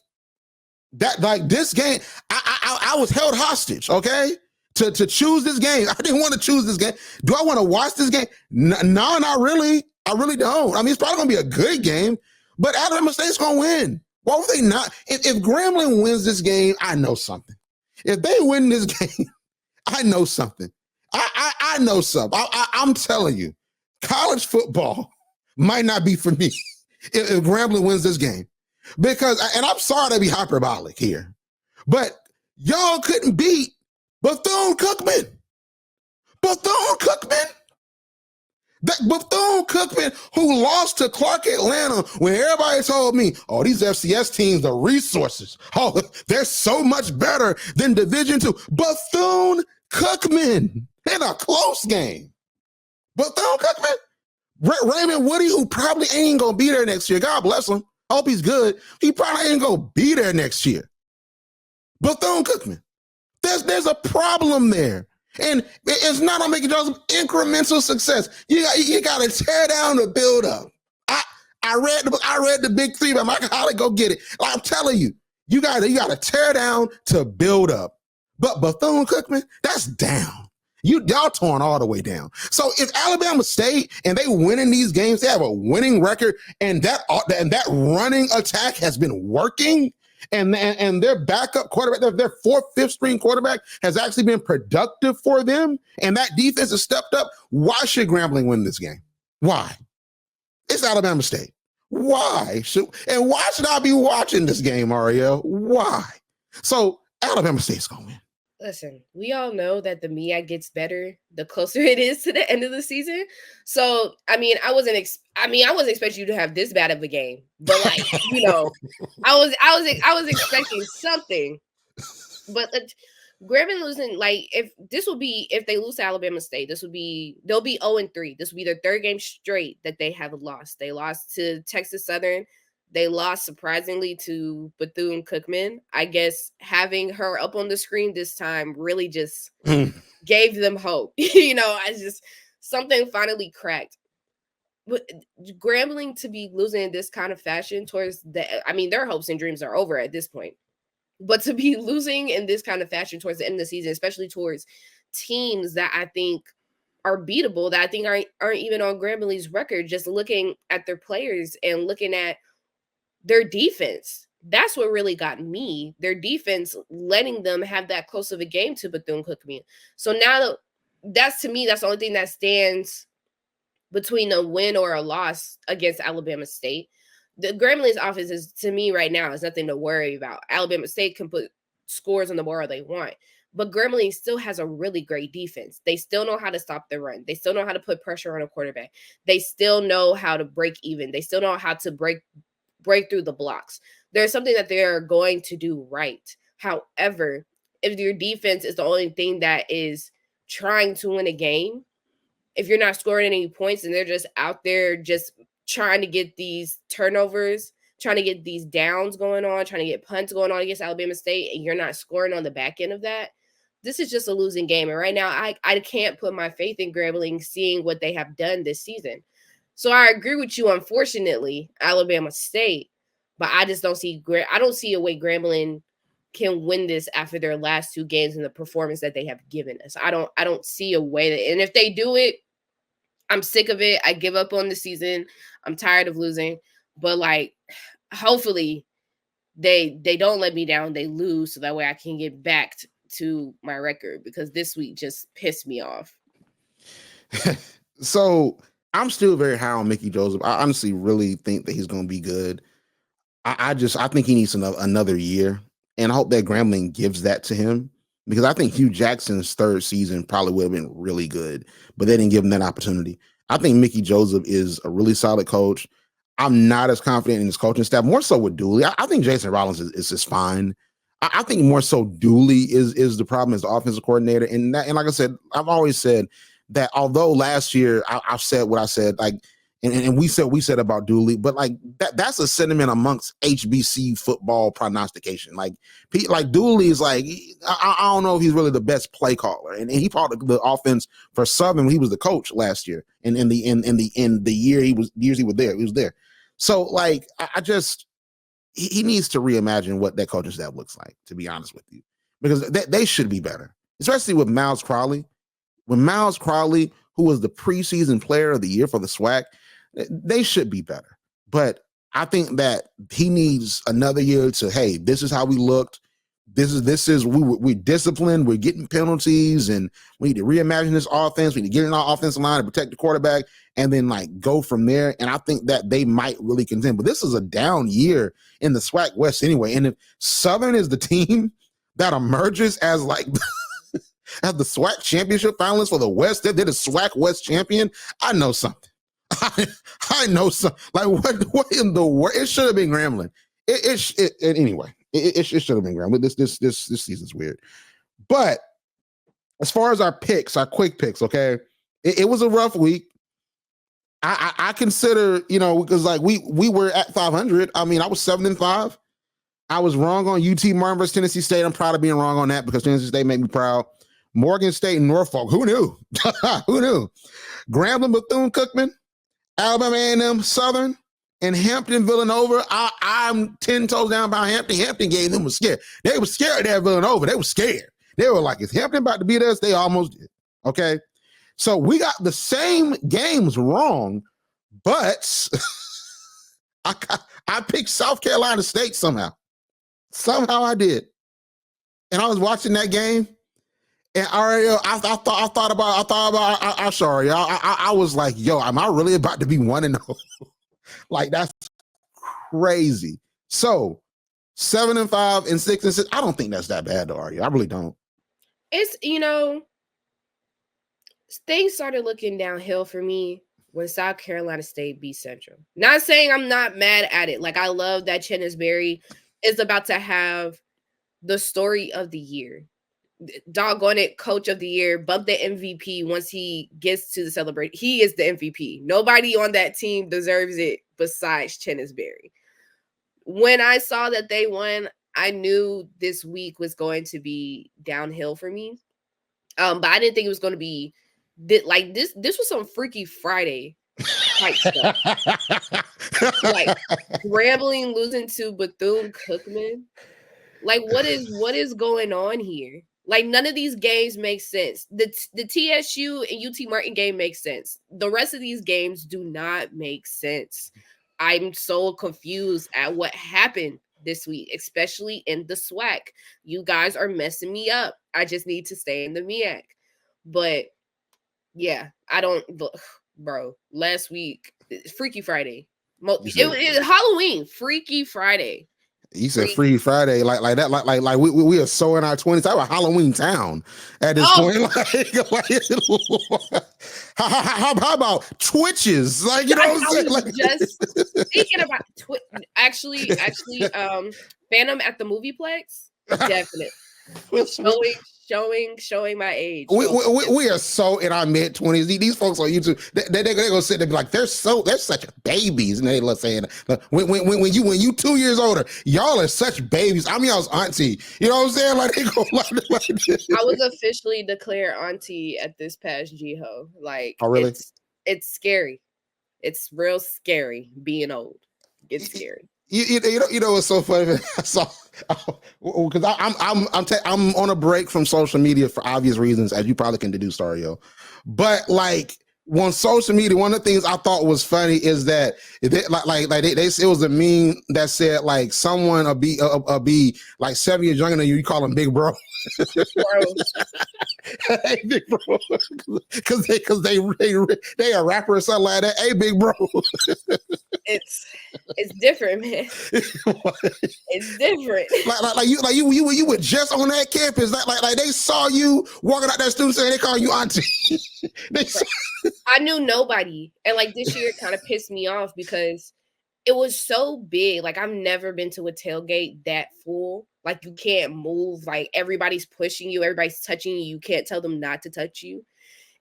that, like this game, I was held hostage. Okay, to choose this game. I didn't want to choose this game. Do I want to watch this game? No, not really. I really don't. I mean, it's probably going to be a good game. But Alabama State's going to win. Why would they not? If Grambling wins this game, I know something. If they win this game, I know something. I know something. I'm telling you, college football might not be for me if Grambling wins this game. Because, and I'm sorry to be hyperbolic here, but y'all couldn't beat Bethune-Cookman. Bethune-Cookman? That Bethune-Cookman, who lost to Clark Atlanta when everybody told me, oh, these FCS teams are resources. Oh, they're so much better than Division II. Bethune-Cookman in a close game. Bethune-Cookman? Raymond Woody, who probably ain't going to be there next year. God bless him. Hope he's good. He probably ain't going to be there next year. Bethune-Cookman. There's a problem there. And it's not on Mickey Joseph incremental success. You got to tear down to build up. I read the big three by Michael Holly. Go get it. I'm telling you, you got to tear down to build up. But Bethune-Cookman, that's down. Y'all torn all the way down. So if Alabama State and they winning these games, they have a winning record, and that running attack has been working. And their backup quarterback, their fourth, fifth string quarterback has actually been productive for them. And that defense has stepped up. Why should Grambling win this game? Why? It's Alabama State. Why should I be watching this game, Arielle? Why? So Alabama State's going to win. Listen, we all know that the MEAC gets better the closer it is to the end of the season. So, I wasn't expecting you to have this bad of a game, but I was expecting something. But Grambling losing, if they lose to Alabama State, they'll be 0-3. This will be their third game straight that they have lost. They lost to Texas Southern. They lost surprisingly to Bethune-Cookman. I guess having her up on the screen this time really just gave them hope. Something finally cracked. But Grambling to be losing in this kind of fashion towards their hopes and dreams are over at this point. But to be losing in this kind of fashion towards the end of the season, especially towards teams that I think are beatable, that I think aren't even on Grambling's record, just looking at their players and looking at their defense. That's what really got me. Their defense letting them have that close of a game to Bethune-Cookman. So now that's the only thing that stands between a win or a loss against Alabama State. The Grambling's offense is, to me right now, is nothing to worry about. Alabama State can put scores on the board they want, but Grambling still has a really great defense. They still know how to stop the run. They still know how to put pressure on a quarterback. They still know how to break even. They still know how to break through the blocks. There's something that they're going to do right. However, if your defense is the only thing that is trying to win a game, if you're not scoring any points and they're just out there just trying to get these turnovers, trying to get these downs going on, trying to get punts going on against Alabama State, and you're not scoring on the back end of that, this is just a losing game. And right now, I can't put my faith in Grambling seeing what they have done this season. So I agree with you, unfortunately, Alabama State, but I just don't see a way Grambling can win this after their last two games and the performance that they have given us. I don't see a way that, and if they do it, I'm sick of it. I give up on the season. I'm tired of losing, but hopefully they don't let me down. They lose so that way I can get back to my record, because this week just pissed me off. So I'm still very high on Mickey Joseph. I honestly really think that he's going to be good. I think he needs another year, and I hope that Grambling gives that to him, because I think Hugh Jackson's third season probably would have been really good, but they didn't give him that opportunity. I think Mickey Joseph is a really solid coach. I'm not as confident in his coaching staff, more so with Dooley. I think Jason Rollins is just fine. I think more so Dooley is the problem as the offensive coordinator. And like I said, I've always said that although last year I've said what I said, and we said about Dooley, but that's a sentiment amongst HBCU football prognostication. Dooley is I don't know if he's really the best play caller, and he fought the offense for Southern when he was the coach last year, and in the years he was there. So he needs to reimagine what that coaching staff looks like, to be honest with you, because they should be better, especially with Miles Crowley. When Miles Crowley, who was the preseason player of the year for the SWAC, they should be better. But I think that he needs another year to, hey, this is how we looked. This is we disciplined. We're getting penalties, and we need to reimagine this offense. We need to get in our offensive line to protect the quarterback, and then like go from there. And I think that they might really contend. But this is a down year in the SWAC West anyway. And if Southern is the team that emerges as like as the SWAC championship finalists for the West, they're the SWAC West champion. I know something. I know something. Like what in the world? It should have been Grambling. Anyway. It should have been Graham. This season's weird. But as far as our picks, our quick picks, okay, it was a rough week. I consider, because like we were at 500. I mean, I was 7-5. I was wrong on UT Martin versus Tennessee State. I'm proud of being wrong on that because Tennessee State made me proud. Morgan State and Norfolk. Who knew? Who knew? Grambling, Bethune-Cookman, Alabama A&M, Southern, and Hampton, Villanova. I'm 10 toes down by Hampton. Hampton game, them was scared. They were scared at Villanova. They were scared. They were like, is Hampton about to beat us? They almost did. Okay. So we got the same games wrong, but I picked South Carolina State somehow. Somehow I did. And I was watching that game. And Arielle, I thought about I'm sorry, y'all. I was like, yo, am I really about to be 1-0? Like, that's crazy. So 7-5 and 6-6. I don't think that's that bad though, Arielle. I really don't. It's things started looking downhill for me when South Carolina State beat Central. Not saying I'm not mad at it. Like, I love that Chennis Berry is about to have the story of the year. Doggone it, coach of the year, bump the MVP once he gets to the celebration. He is the MVP. Nobody on that team deserves it besides Chennis Berry. When I saw that they won, I knew this week was going to be downhill for me. But I didn't think it was going to be like this. This was some Freaky Friday type stuff. Like Grambling losing to Bethune-Cookman. Like, what is going on here? Like, none of these games make sense. The TSU and UT Martin game makes sense. The rest of these games do not make sense. I'm so confused at what happened this week, especially in the SWAC. You guys are messing me up. I just need to stay in the MEAC. But yeah, I don't, bro. Last week, Freaky Friday. It Halloween, Freaky Friday. You said Free Friday, like that, like we are so in our 20s. I'm a Halloween town at this point. How about Twitches? Like, you know what I'm saying? Like, just thinking about actually, Phantom at the Movieplex, definitely showing my age. We are so in our mid 20s. These folks on YouTube, they're gonna sit there and be like, they're such babies, and they love saying when you 2 years older, y'all are such babies. I'm y'all's auntie. You know what I'm saying? Like, they go like this. I was officially declared auntie at this past GHO. Like, oh really? It's scary. It's real scary being old. It's scary. You know what's so funny? So, because I'm on a break from social media for obvious reasons, as you probably can deduce, Arielle. But like, on social media, one of the things I thought was funny is that they it was a meme that said like someone a be like 7 years younger than you call him big bro. Hey, big bro, because they a rapper or something like that. Hey, big bro. It's different, man. It's different. Like you were just on that campus. Like they saw you walking out that student center, they call you auntie. I knew nobody, and like this year, it kind of pissed me off because it was so big. Like, I've never been to a tailgate that full. Like, you can't move. Like, everybody's pushing you. Everybody's touching you. You can't tell them not to touch you.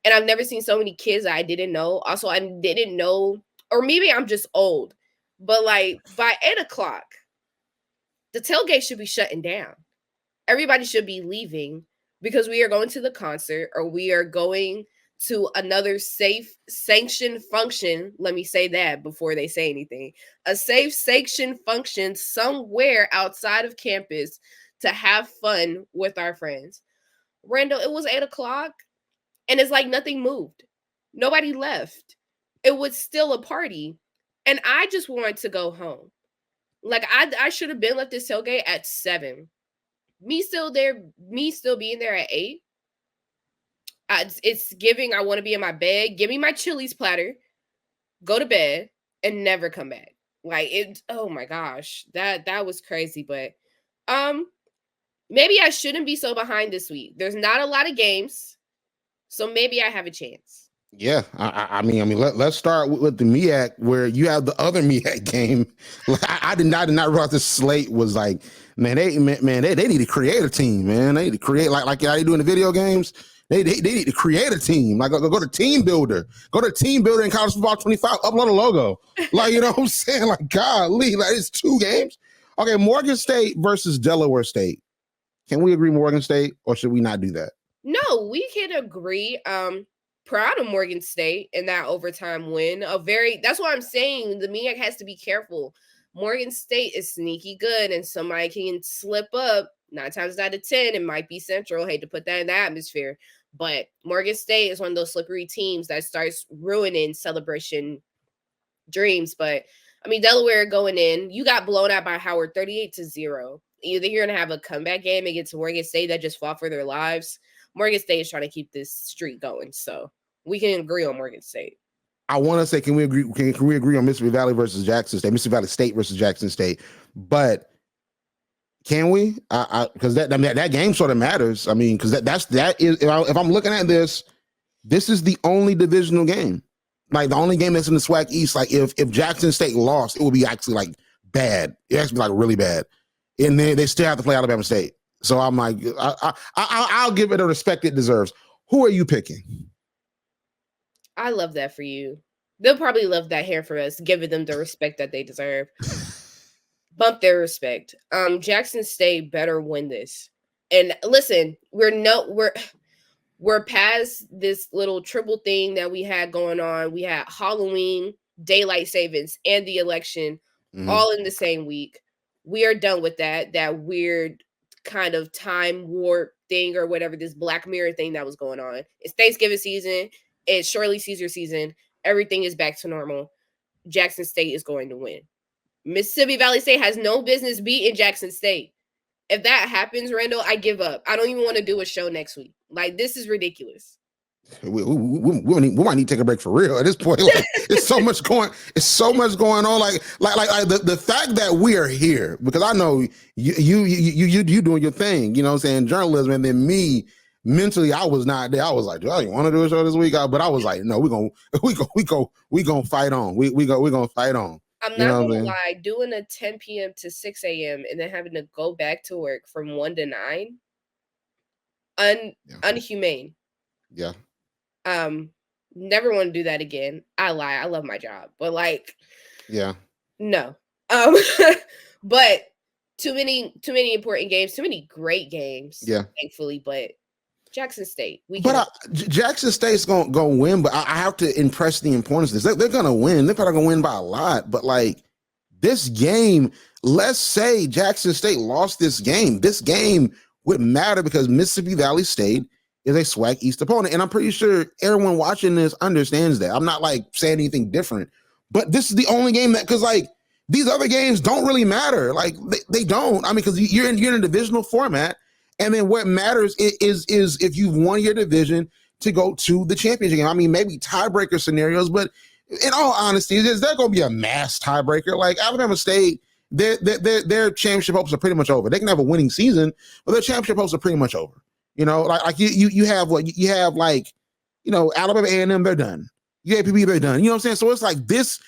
And I've never seen so many kids that I didn't know. Also, I didn't know, or maybe I'm just old, but like by 8:00, the tailgate should be shutting down. Everybody should be leaving because we are going to the concert or we are going to another safe sanctioned function. Let me say that before they say anything. A safe sanctioned function somewhere outside of campus to have fun with our friends. Randall, it was 8:00 and it's like nothing moved. Nobody left. It was still a party. And I just wanted to go home. Like, I should have been left this tailgate at 7. me still being there at 8. It's giving. I want to be in my bed. Give me my Chili's platter. Go to bed and never come back. Like it. Oh my gosh, that was crazy. But maybe I shouldn't be so behind this week. There's not a lot of games, so maybe I have a chance. Yeah, I mean, let's start with the MEAC where you have the other MEAC game. I did not realize this slate was like, man, they need to create a team, man. They need to create like how they do in the video games. They need to create a team. Like go to Team Builder, in College Football 25, upload a logo. Like you know what I'm saying? Like golly, like it's 2 games. Okay, Morgan State versus Delaware State. Can we agree Morgan State, or should we not do that? No, we can agree. Proud of Morgan State in that overtime win. That's why I'm saying the MEAC has to be careful. Morgan State is sneaky good, and somebody can slip up. 9 times out of 10, it might be Central. Hate to put that in the atmosphere, but Morgan State is one of those slippery teams that starts ruining celebration dreams. But I mean, Delaware going in, you got blown out by Howard 38-0. Either you're gonna have a comeback game against Morgan State that just fought for their lives. Morgan State is trying to keep this streak going, so we can agree on Morgan State. I want to say, can we agree? Can we agree on Mississippi Valley versus Jackson State, Mississippi Valley State versus Jackson State? But can we? Because that game sort of matters. I mean, because that is if I'm looking at this is the only divisional game, like the only game that's in the SWAC East. Like if Jackson State lost, it would be actually like bad. It has to be like really bad, and then they still have to play Alabama State. So I'm like, I'll give it the respect it deserves. Who are you picking? I love that for you. They'll probably love that here for us, giving them the respect that they deserve. Bump their respect. Jackson State better win this. And listen, we're past this little triple thing that we had going on. We had Halloween, daylight savings, and the election all in the same week. We are done with that weird kind of time warp thing or whatever, this Black Mirror thing that was going on. It's Thanksgiving season. It's Shirley Caesar season. Everything is back to normal. Jackson State is going to win. Mississippi Valley State has no business beating Jackson State. If that happens, Randall, I give up. I don't even want to do a show next week. Like, this is ridiculous. We might need to take a break for real at this point. Like, it's so much going on. Like the fact that we are here, because I know you doing your thing, you know what I'm saying, journalism, and then me mentally, I was not there. I was like, oh, you want to do a show this week? But I was like, no, we gonna fight on. We gonna fight on. I'm not gonna lie, doing a 10 p.m. to 6 a.m. and then having to go back to work from 1 to 9, unhumane. Yeah. Never want to do that again. I lie. I love my job, but like, yeah, no. But too many important games, too many great games. Yeah, thankfully, but Jackson State. Jackson State's gonna win, but I have to impress the importance of this. They're gonna win. They're probably gonna win by a lot. But like this game, let's say Jackson State lost this game. This game would matter because Mississippi Valley State is a SWAC East opponent, and I'm pretty sure everyone watching this understands that. I'm not like saying anything different, but this is the only game that, because like these other games don't really matter. Like they don't. I mean, because you're in a divisional format. And then what matters is if you've won your division to go to the championship game. I mean, maybe tiebreaker scenarios, but in all honesty, is there going to be a mass tiebreaker? Like Alabama State, their championship hopes are pretty much over. They can have a winning season, but their championship hopes are pretty much over. You know, like you have what you have, like, you know, Alabama A&M, they're done. UAPB, they're done. You know what I'm saying? So it's like this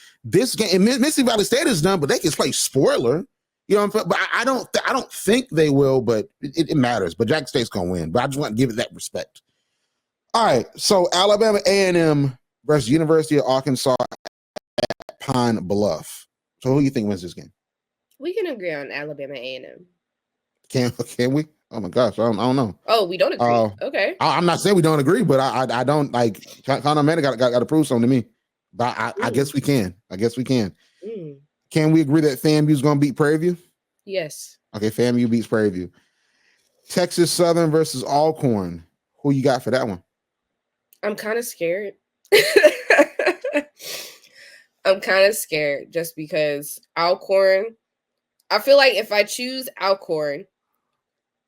game, Mississippi Valley State is done, but they can play spoiler. You know, but I don't think they will, but it matters. But Jackson State's gonna win. But I just want to give it that respect. All right, so Alabama A&M versus University of Arkansas at Pine Bluff. So who do you think wins this game? We can agree on Alabama A&M. Can we? Oh my gosh, I don't know. Oh, we don't agree. Okay. I'm not saying we don't agree, but I don't like. Conor Manning got to prove something to me. But I guess we can. Mm. Can we agree that FAMU's going to beat Prairie View? Yes. Okay, FAMU beats Prairie View. Texas Southern versus Alcorn. Who you got for that one? I'm kind of scared. I'm kind of scared just because Alcorn, I feel like if I choose Alcorn,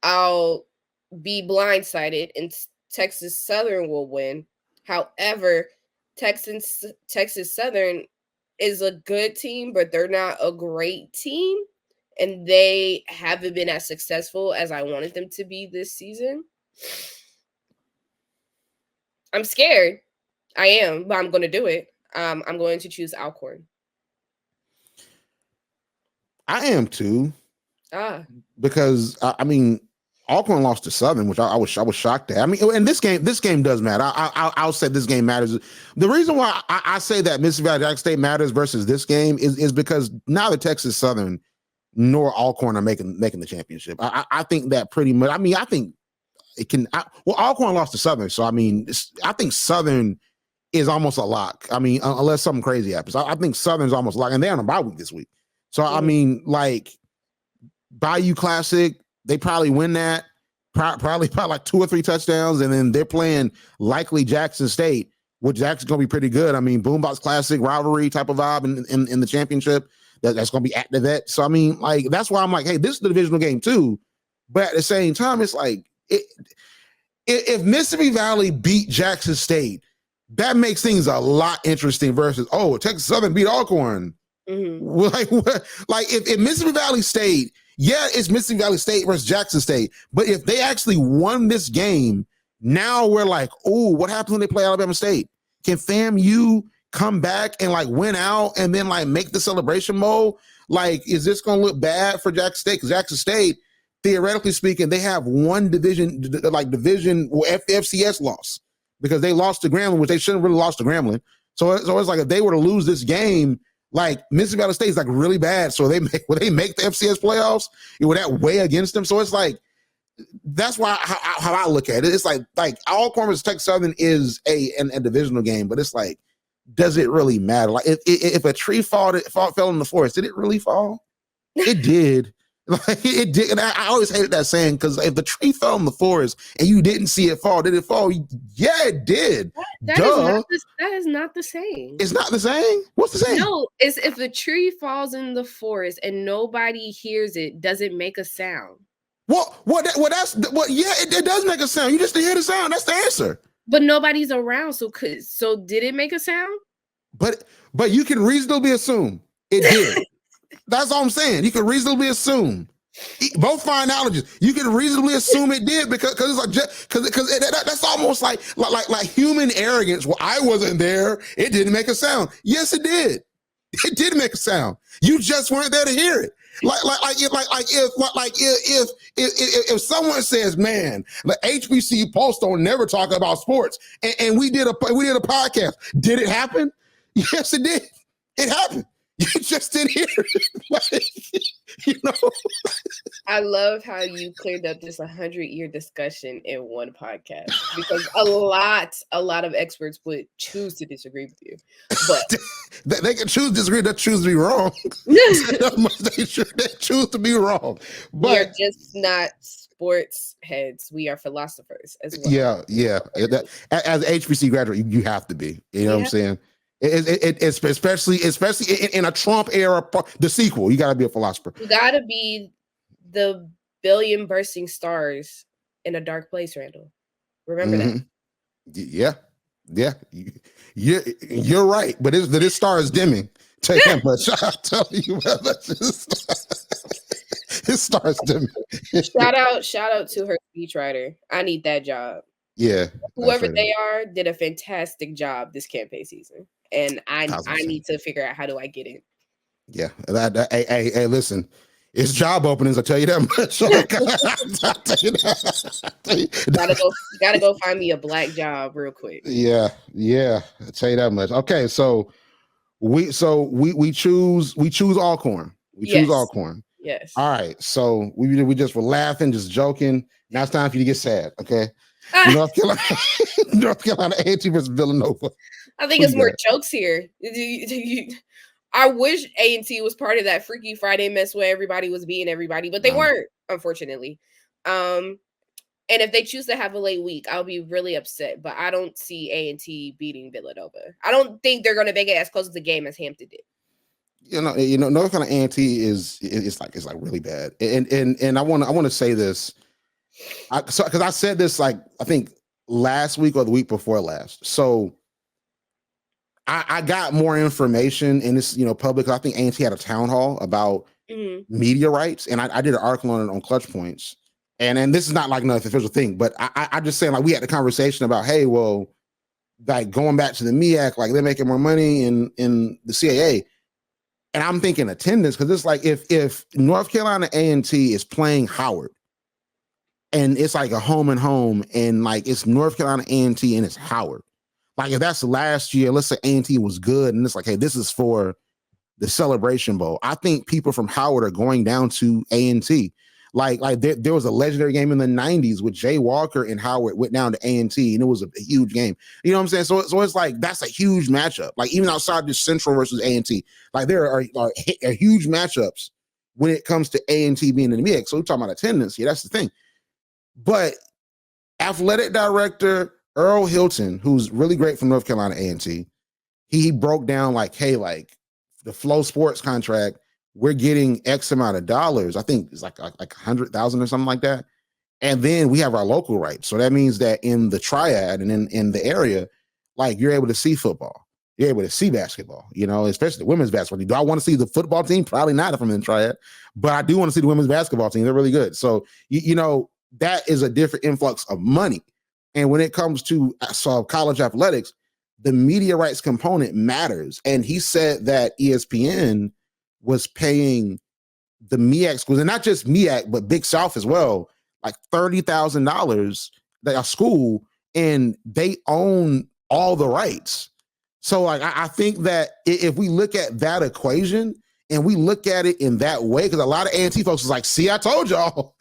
I'll be blindsided and Texas Southern will win. However, Texas Southern is a good team, but they're not a great team. And they haven't been as successful as I wanted them to be this season. I'm scared. I am, but I'm going to do it. I'm going to choose Alcorn. I am too. Because I mean, Alcorn lost to Southern, which I was shocked at. I mean, and this game does matter. I'll say this game matters. The reason why I say that Mississippi Valley Jackson State matters versus this game is because neither Texas Southern nor Alcorn are making the championship. I think that pretty much. I mean, I think it can. Alcorn lost to Southern, so I mean, I think Southern is almost a lock. I mean, unless something crazy happens, I think Southern's almost a lock, and they're on a bye week this week. So I mean, like Bayou Classic, they probably win that. Probably like 2 or 3 touchdowns, and then they're playing likely Jackson State, which Jackson's gonna be pretty good. I mean, Boombox Classic rivalry type of vibe in the championship. That's gonna be at the vet. So I mean, like that's why I'm like, hey, this is the divisional game too. But at the same time, it's like if Mississippi Valley beat Jackson State, that makes things a lot interesting versus Texas Southern beat Alcorn. Mm-hmm. Like if Mississippi Valley State, yeah, it's Mississippi Valley State versus Jackson State, but if they actually won this game, now we're like, oh, what happens when they play Alabama State? Can FAMU come back and like win out and then like make the celebration mode? Like, is this gonna look bad for Jackson State? Because Jackson State, theoretically speaking, they have one division FCS loss because they lost to Grambling, which they shouldn't really lost to Grambling. So it's like if they were to lose this game, like Mississippi Valley State is like really bad. So will they make the FCS playoffs? Would that weigh against them? So it's like that's why how I look at it. It's like Alcorn versus Texas Southern is a divisional game, but it's like, does it really matter? Like if a tree fell in the forest, did it really fall? It did. Like it did. And I always hated that saying because if the tree fell in the forest and you didn't see it fall, did it fall? Yeah, it did. That is not the same. It's not the same? What's the same? No, it's if a tree falls in the forest and nobody hears it, does it make a sound? Yeah, it does make a sound. You just didn't hear the sound. That's the answer. But nobody's around, so did it make a sound? But you can reasonably assume it did. That's all I'm saying. You can reasonably assume. Both fine analogies. You can reasonably assume it did because it's like because that's almost like human arrogance. Well, I wasn't there. It didn't make a sound. Yes, it did. It did make a sound. You just weren't there to hear it. If someone says, "Man, the HBCU Pulse don't never talk about sports," and we did a podcast, did it happen? Yes, it did. It happened. You just didn't hear it. I love how you cleared up this 100-year discussion in one podcast because a lot of experts would choose to disagree with you. But they can choose to disagree, they choose to be wrong. They choose to be wrong. But we are just not sports heads. We are philosophers as well. Yeah. As an HBC graduate, you have to be. You know what I'm saying? It's especially in a Trump era, the sequel. You got to be a philosopher. You got to be the billion bursting stars in a dark place, Randall. Remember that. Yeah. You're right. But this star is dimming. Tell you that much. I'll tell you that. This star is dimming. Shout out to her speechwriter. I need that job. Yeah. Whoever they are did a fantastic job this campaign season. And I need to figure out how do I get in. Yeah. Hey, listen. It's job openings, I'll tell you that much. Gotta go find me a black job real quick. Yeah. I'll tell you that much. Okay, so we choose Alcorn. We choose Alcorn. Yes. All right. So we just were laughing, just joking. Now it's time for you to get sad, okay? North Carolina A&T versus Villanova. I think it's more jokes here. I wish A&T was part of that Freaky Friday mess where everybody was being everybody, but they weren't, unfortunately. And if they choose to have a late week, I'll be really upset. But I don't see A&T beating Villanova. I don't think they're going to make it as close to the game as Hampton did. You know, North Carolina A&T is like really bad, and I want to say this. Because I said this like I think last week or the week before last. So I got more information in this, public. I think A&T had a town hall about media rights, and I did an article on it on Clutch Points. And this is not like another official thing, but I just saying like we had a conversation about, hey, well, like going back to the MEAC, like they're making more money in the CAA. And I'm thinking attendance, because it's like if North Carolina A&T is playing Howard and it's like a home and home, and like it's North Carolina A&T and it's Howard. Like if that's last year, let's say A&T was good, and it's like, hey, this is for the Celebration Bowl. I think people from Howard are going down to A&T. Like there was a legendary game in the 90s with Jay Walker and Howard went down to A&T, and it was a huge game. You know what I'm saying? So it's like that's a huge matchup. Like even outside just Central versus A&T, like there are huge matchups when it comes to A&T being in the mix. So we're talking about attendance. Yeah, that's the thing. But athletic director Earl Hilton, who's really great from North Carolina A&T, he broke down like, hey, like the Flow Sports contract, we're getting X amount of dollars. I think it's like 100,000 or something like that. And then we have our local rights. So that means that in the triad and in the area, like you're able to see football. You're able to see basketball, especially the women's basketball. Do I want to see the football team? Probably not if I'm in the triad, but I do want to see the women's basketball team. They're really good. So, that is a different influx of money. And when it comes to college athletics, the media rights component matters. And he said that ESPN was paying the MEAC schools, and not just MEAC, but Big South as well, like $30,000 a school, and they own all the rights. So like I think that if we look at that equation and we look at it in that way, because a lot of A&T folks is like, see, I told y'all.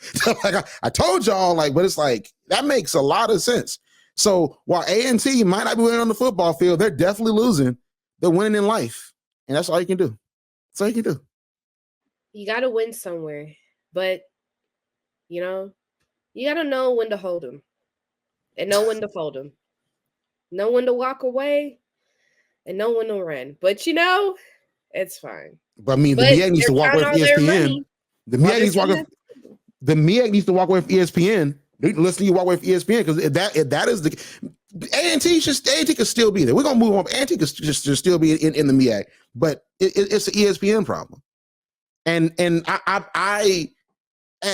Like I told y'all, like, but it's like that makes a lot of sense. So while A&T might not be winning on the football field, they're definitely losing. They're winning in life. And that's all you can do. That's all you can do. You got to win somewhere. But, you got to know when to hold them and know when to fold them. Know when to walk away and know when to run. But, it's fine. But I mean, the But MEAC needs they're to walk away counting from all their ESPN. money. The MEAC needs to walk away from ESPN. Listen to you walk away from ESPN, because if that is the A&T could still be there. We're gonna move on. A&T could just still be in the MEAC, but it's an ESPN problem. And I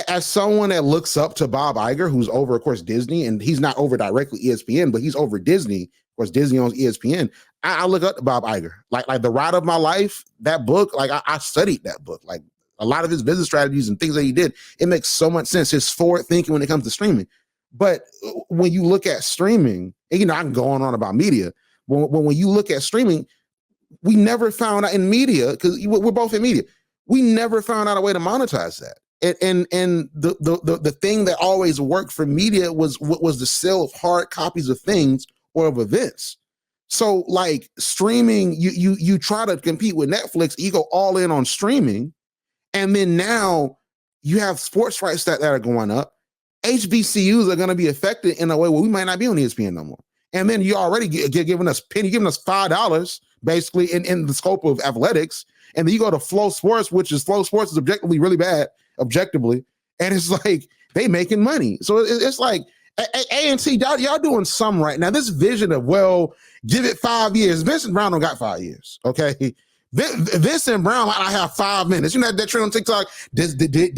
as someone that looks up to Bob Iger, who's over, of course, Disney, and he's not over directly ESPN, but he's over Disney. Of course, Disney owns ESPN. I look up to Bob Iger. Like The Ride of My Life, that book, like I studied that book. Like a lot of his business strategies and things that he did, it makes so much sense. His forward thinking when it comes to streaming. But when you look at streaming, and, I can go on about media. When you look at streaming, we never found out in media, because we're both in media, we never found out a way to monetize that. And the thing that always worked for media was the sale of hard copies of things or of events. So like streaming, you try to compete with Netflix, you go all in on streaming, and then now you have sports rights that are going up. HBCUs are going to be affected in a way where we might not be on ESPN no more. And then you already giving us $5 basically in the scope of athletics. And then you go to Flow Sports, which is Flow Sports is objectively really bad, objectively. And it's like they making money. So it's like A&T, y'all doing something right now. This vision of, well, give it 5 years. Vincent Brown don't got 5 years, okay? Vincent Brown might have 5 minutes. You know that trend on TikTok? Do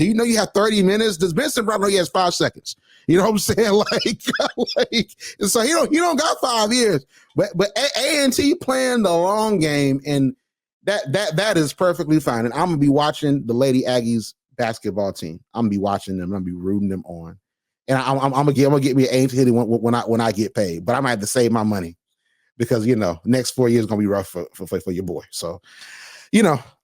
you know you have 30 minutes? Does Vincent Brown know he has 5 seconds? You know what I'm saying? Like so he don't got 5 years. But A&T playing the long game, and that is perfectly fine. And I'm gonna be watching the Lady Aggies basketball team. I'm gonna be watching them. I'm gonna be rooting them on. And I'm gonna get me an A&T when I get paid. But I might have to save my money, because next 4 years is gonna be rough for your boy. So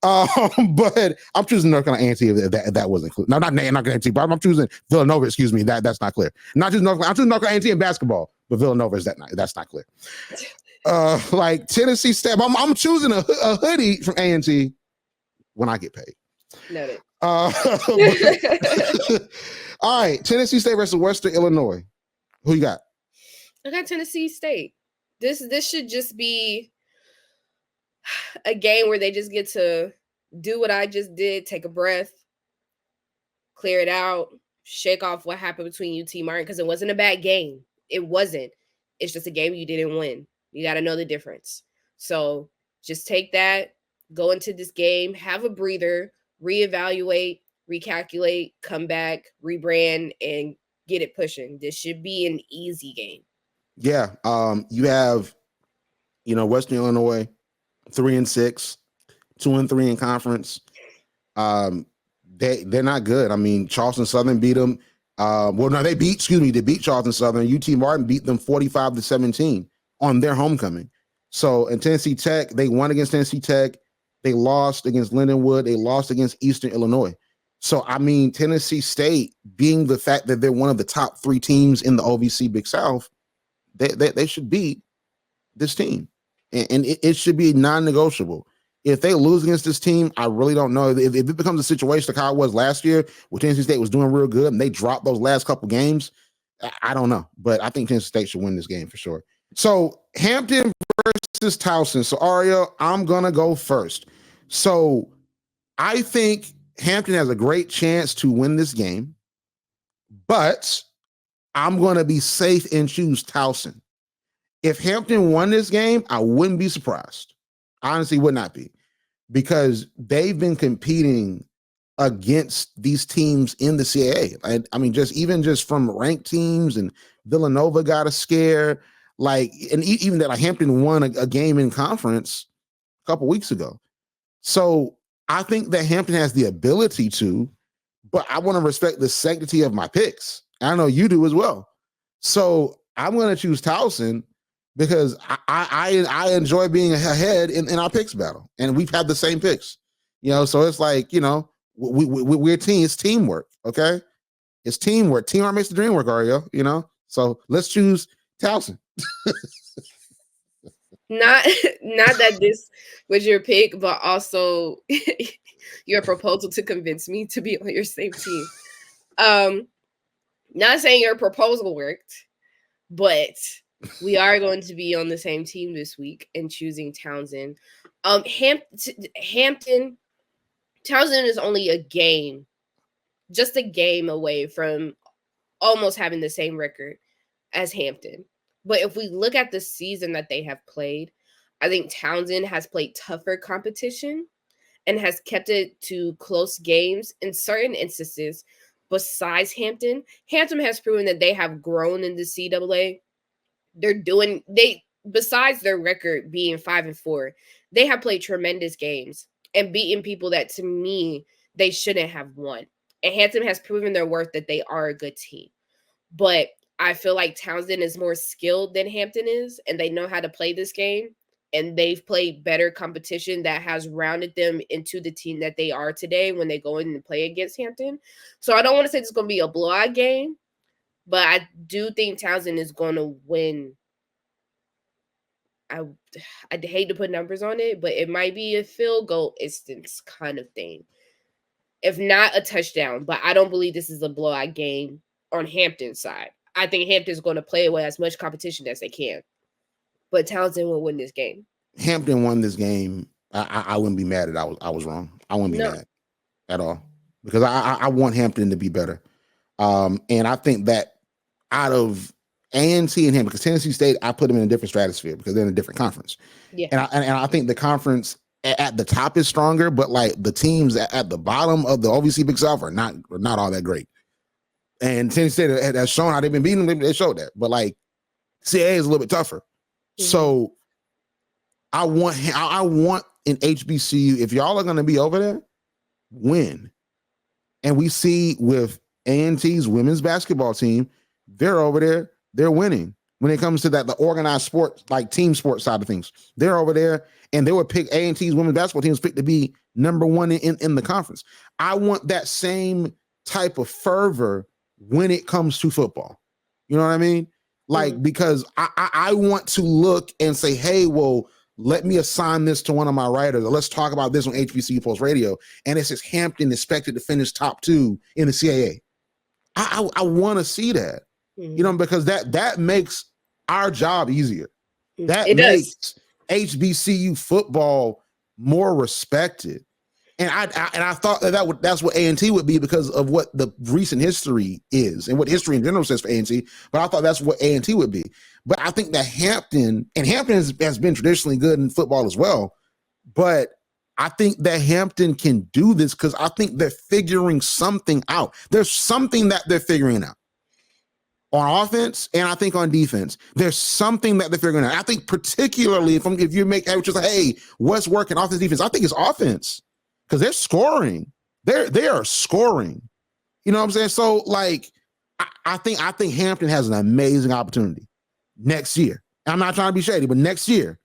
but I'm choosing North Carolina A&T if that wasn't clear. No, not A&T, but I'm choosing Villanova. Excuse me, that's not clear. Not just North Carolina. I'm choosing North Carolina A&T in basketball, but Villanova is that's not clear. Like Tennessee State, I'm choosing a hoodie from A&T when I get paid. Noted. All right, Tennessee State versus Western Illinois. Who you got? I got Tennessee State. This should just be a game where they just get to do what I just did, take a breath, clear it out, shake off what happened between UT Martin because it wasn't a bad game. It wasn't. It's just a game you didn't win. You got to know the difference. So just take that, go into this game, have a breather, reevaluate, recalculate, come back, rebrand, and get it pushing. This should be an easy game. Yeah. You have, Western Illinois, 3-6, 2-3 in conference. They're not good. I mean, Charleston Southern beat them. They beat Charleston Southern. UT Martin beat them 45-17 on their homecoming. So in Tennessee Tech, they won against Tennessee Tech. They lost against Lindenwood. They lost against Eastern Illinois. So, I mean, Tennessee State, being the fact that they're one of the top 3 teams in the OVC Big South, they should beat this team. And it should be non-negotiable. If they lose against this team, I really don't know. If it becomes a situation like how it was last year, where Tennessee State was doing real good and they dropped those last couple games, I don't know. But I think Tennessee State should win this game for sure. So Hampton versus Towson. So Arielle, I'm going to go first. So I think Hampton has a great chance to win this game, but I'm going to be safe and choose Towson. If Hampton won this game, I wouldn't be surprised. Honestly, would not be, because they've been competing against these teams in the CAA. I mean, just from ranked teams, and Villanova got a scare. And even that, Hampton won a game in conference a couple weeks ago. So I think that Hampton has the ability to, but I want to respect the sanctity of my picks. I know you do as well. So I'm going to choose Towson, because I enjoy being ahead in our picks battle, and we've had the same picks, So it's like, we're a team. It's teamwork, okay? It's teamwork. Teamwork makes the dream work, Arielle. So let's choose Towson. Not that this was your pick, but also your proposal to convince me to be on your same team. Not saying your proposal worked, but we are going to be on the same team this week and choosing Towson. Hampton, Towson is only just a game away from almost having the same record as Hampton. But if we look at the season that they have played, I think Towson has played tougher competition and has kept it to close games in certain instances. Besides Hampton, Hampton has proven that they have grown in the CAA. Besides their record being 5-4, they have played tremendous games and beaten people that, to me, they shouldn't have won. And Hampton has proven their worth that they are a good team. But I feel like Towson is more skilled than Hampton is, and they know how to play this game. And they've played better competition that has rounded them into the team that they are today when they go in and play against Hampton. So I don't want to say it's going to be a blowout game, but I do think Towson is going to win. I'd hate to put numbers on it, but it might be a field goal instance kind of thing. If not a touchdown, but I don't believe this is a blowout game on Hampton's side. I think Hampton's going to play with as much competition as they can. But Towson will win this game. Hampton won this game. I wouldn't be mad at I was wrong. I wouldn't be mad at all, because I want Hampton to be better. And I think that out of A&T and Hampton, because Tennessee State, I put them in a different stratosphere because they're in a different conference. Yeah. And I think the conference at the top is stronger, but the teams at the bottom of the OVC Big South are not all that great. And Tennessee State has shown how they've been beating them. They showed that. But CAA is a little bit tougher. Mm-hmm. So I want an HBCU, if y'all are going to be over there, win. And we see with A&T's women's basketball team, they're over there, they're winning. When it comes to the organized sport, team sport side of things, they're over there, and they would pick A&T's women's basketball teams picked to be number one in the conference. I want that same type of fervor when it comes to football. You know what I mean? Because I want to look and say, hey, well, let me assign this to one of my writers, or let's talk about this on HBCU Post Radio. And it says Hampton expected to finish top 2 in the CAA. I want to see that, because that makes our job easier. That makes HBCU football more respected. And I thought that's what A&T would be because of what the recent history is and what history in general says for A&T. But I thought that's what A&T would be. But I think that Hampton has been traditionally good in football as well. But I think that Hampton can do this because I think they're figuring something out. There's something that they're figuring out on offense, and I think on defense. There's something that they're figuring out. I think particularly if you make just like, hey, what's working offense, defense? I think it's offense. Because they're scoring. They are scoring. You know what I'm saying? So, like, I think Hampton has an amazing opportunity next year. I'm not trying to be shady, but next year.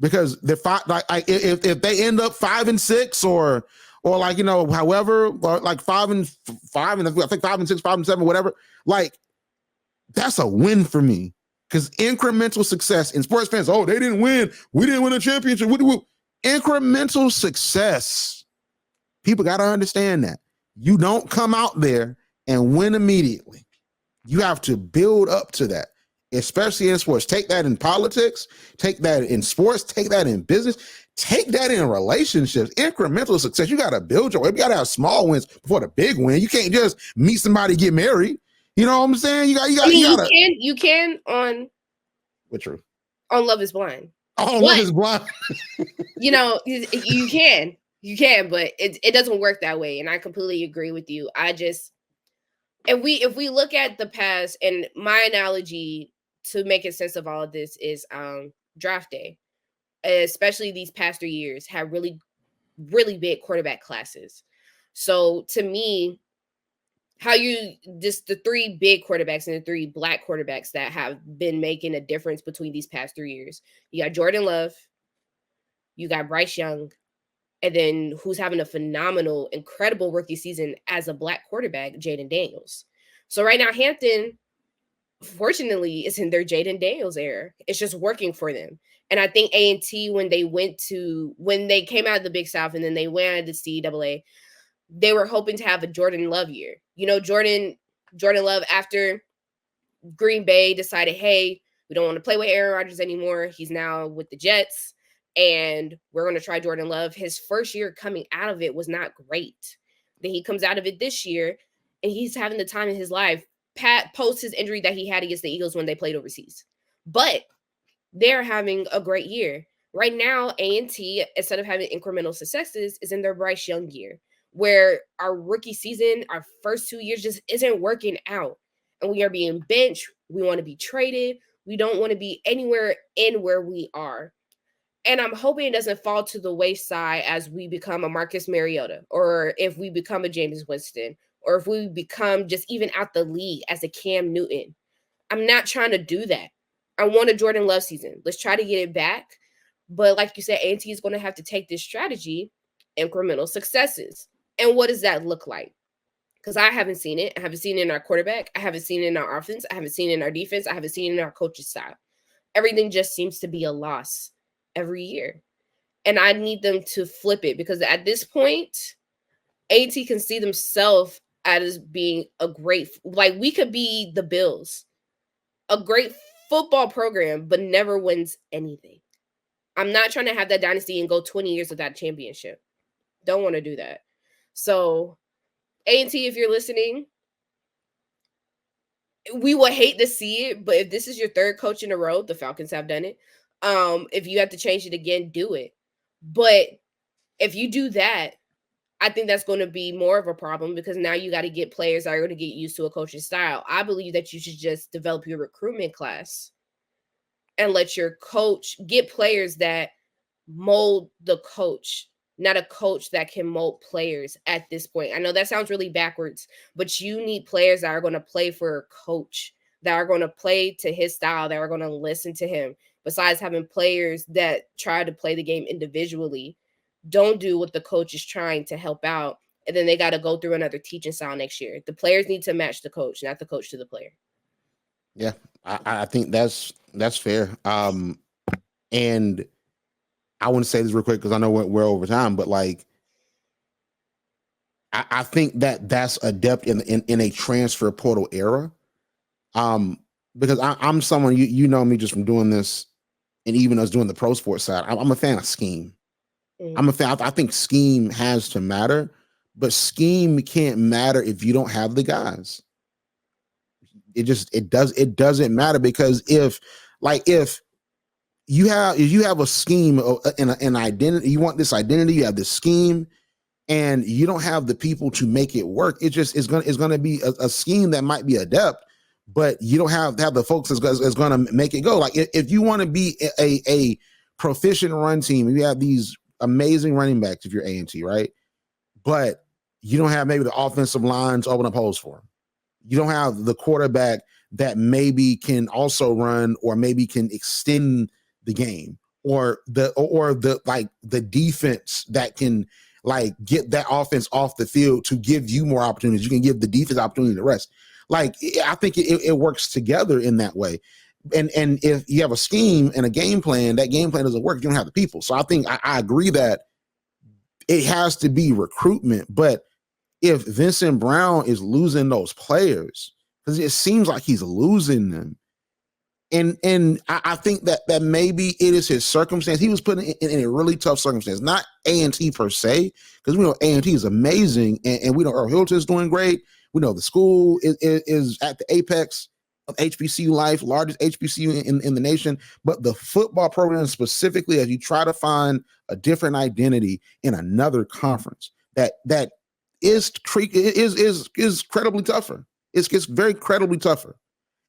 Because they're if they end up 5-6 or like, you know, however, or like 5-5, and I think 5-6, 5-7, whatever, like, that's a win for me. Because incremental success, and sports fans, oh, they didn't win. We didn't win a championship. Incremental success. People got to understand that. You don't come out there and win immediately. You have to build up to that, especially in sports. Take that in politics, take that in sports, take that in business, take that in relationships. Incremental success. You got to build your way. You got to have small wins before the big win. You can't just meet somebody, get married. You know what I'm saying? You can on what true? On Love Is Blind. Oh, Love Is Blind. You know, you can. You can, but it doesn't work that way. And I completely agree with you. If we look at the past, and my analogy to make sense of all of this is draft day, especially these past 3 years, have really, really big quarterback classes. So to me, the 3 big quarterbacks and the 3 black quarterbacks that have been making a difference between these past 3 years. You got Jordan Love, you got Bryce Young, and then who's having a phenomenal, incredible rookie season as a black quarterback, Jaden Daniels. So right now, Hampton, fortunately, is in their Jaden Daniels era. It's just working for them. And I think A&T, when they came out of the Big South and then they went out of the CAA, they were hoping to have a Jordan Love year. You know, Jordan Love, after Green Bay decided, hey, we don't want to play with Aaron Rodgers anymore. He's now with the Jets. And we're going to try Jordan Love. His first year coming out of it was not great. Then he comes out of it this year, and he's having the time of his life post his injury that he had against the Eagles when they played overseas. But they're having a great year. Right now, A&T, instead of having incremental successes, is in their Bryce Young year, where our rookie season, our first 2 years just isn't working out. And we are being benched. We want to be traded. We don't want to be anywhere in where we are. And I'm hoping it doesn't fall to the wayside as we become a Marcus Mariota, or if we become a Jameis Winston, or if we become just even out the league as a Cam Newton. I'm not trying to do that. I want a Jordan Love season. Let's try to get it back. But like you said, A&T is going to have to take this strategy, incremental successes. And what does that look like? Because I haven't seen it. I haven't seen it in our quarterback. I haven't seen it in our offense. I haven't seen it in our defense. I haven't seen it in our coach's style. Everything just seems to be a loss every year. And I need them to flip it, because at this point, A&T can see themselves as being a great, like, we could be the Bills, a great football program, but never wins anything. I'm not trying to have that dynasty and go 20 years without a championship. Don't want to do that. So A&T, if you're listening, we would hate to see it, but if this is your 3rd coach in a row, the Falcons have done it. If you have to change it again, do it. But if you do that, I think that's going to be more of a problem, because now you got to get players that are going to get used to a coaching style. I believe that you should just develop your recruitment class and let your coach get players that mold the coach, not a coach that can mold players at this point. I know that sounds really backwards, but you need players that are going to play for a coach, that are going to play to his style, that are going to listen to him. Besides having players that try to play the game individually, don't do what the coach is trying to help out, and then they got to go through another teaching style next year. The players need to match the coach, not the coach to the player. Yeah, I think that's fair. And I want to say this real quick because I know we're over time, but like, I think that's a depth in a transfer portal era. Because I'm someone, you know me just from doing this, and even us doing the pro sports side, I'm a fan of scheme. I'm a fan. I think scheme has to matter, but scheme can't matter if you don't have the guys. It doesn't matter, because if you have a scheme and an identity, you want this identity, you have this scheme, and you don't have the people to make it work. It's going to be a scheme that might be adept, but you don't have the folks that's going to make it go. Like if you want to be a proficient run team, you have these amazing running backs if you're A&T, right? But you don't have maybe the offensive lines open up holes for them. You don't have the quarterback that maybe can also run, or maybe can extend the game, or the defense that can like get that offense off the field to give you more opportunities. You can give the defense opportunity to rest. Like, I think it works together in that way. And if you have a scheme and a game plan, that game plan doesn't work, you don't have the people. So I think I agree that it has to be recruitment. But if Vincent Brown is losing those players, because it seems like he's losing them, and I think that maybe it is his circumstance. He was put in a really tough circumstance, not A&T per se, because we know A&T is amazing, and we know Earl Hilton is doing great. We know the school is at the apex of HBCU life, largest HBCU in the nation. But the football program specifically, as you try to find a different identity in another conference, that is credibly tougher. It's very credibly tougher.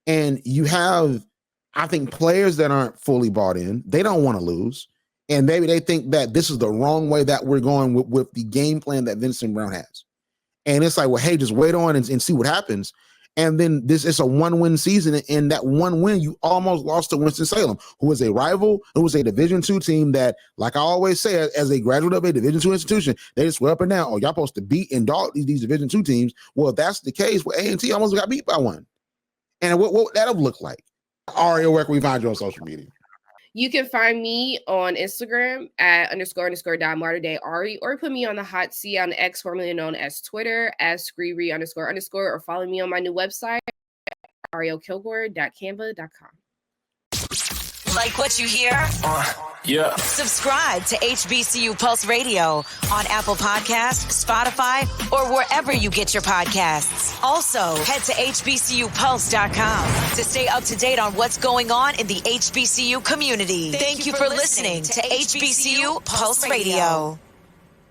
And you have, I think, players that aren't fully bought in. They don't want to lose. And maybe they think that this is the wrong way that we're going with the game plan that Vincent Brown has. And it's like, well, hey, just wait on and see what happens. And then it's a one-win season. And that one win, you almost lost to Winston-Salem, who is a rival, who was a Division II team that, like I always say, as a graduate of a Division II institution, they just swear up and down, oh, y'all supposed to beat and dog these Division II teams. Well, if that's the case, well, A&T almost got beat by one. And what that'll look like. Arielle, where can we find you on social media? You can find me on Instagram at __.marterdayari, or put me on the hot seat on X, formerly known as Twitter, as @screery__, or follow me on my new website, arielkilgore.canva.com. Like what you hear? Yeah. Subscribe to HBCU Pulse Radio on Apple Podcasts, Spotify, or wherever you get your podcasts. Also, head to HBCUPulse.com to stay up to date on what's going on in the HBCU community. Thank you for listening to HBCU Pulse Radio.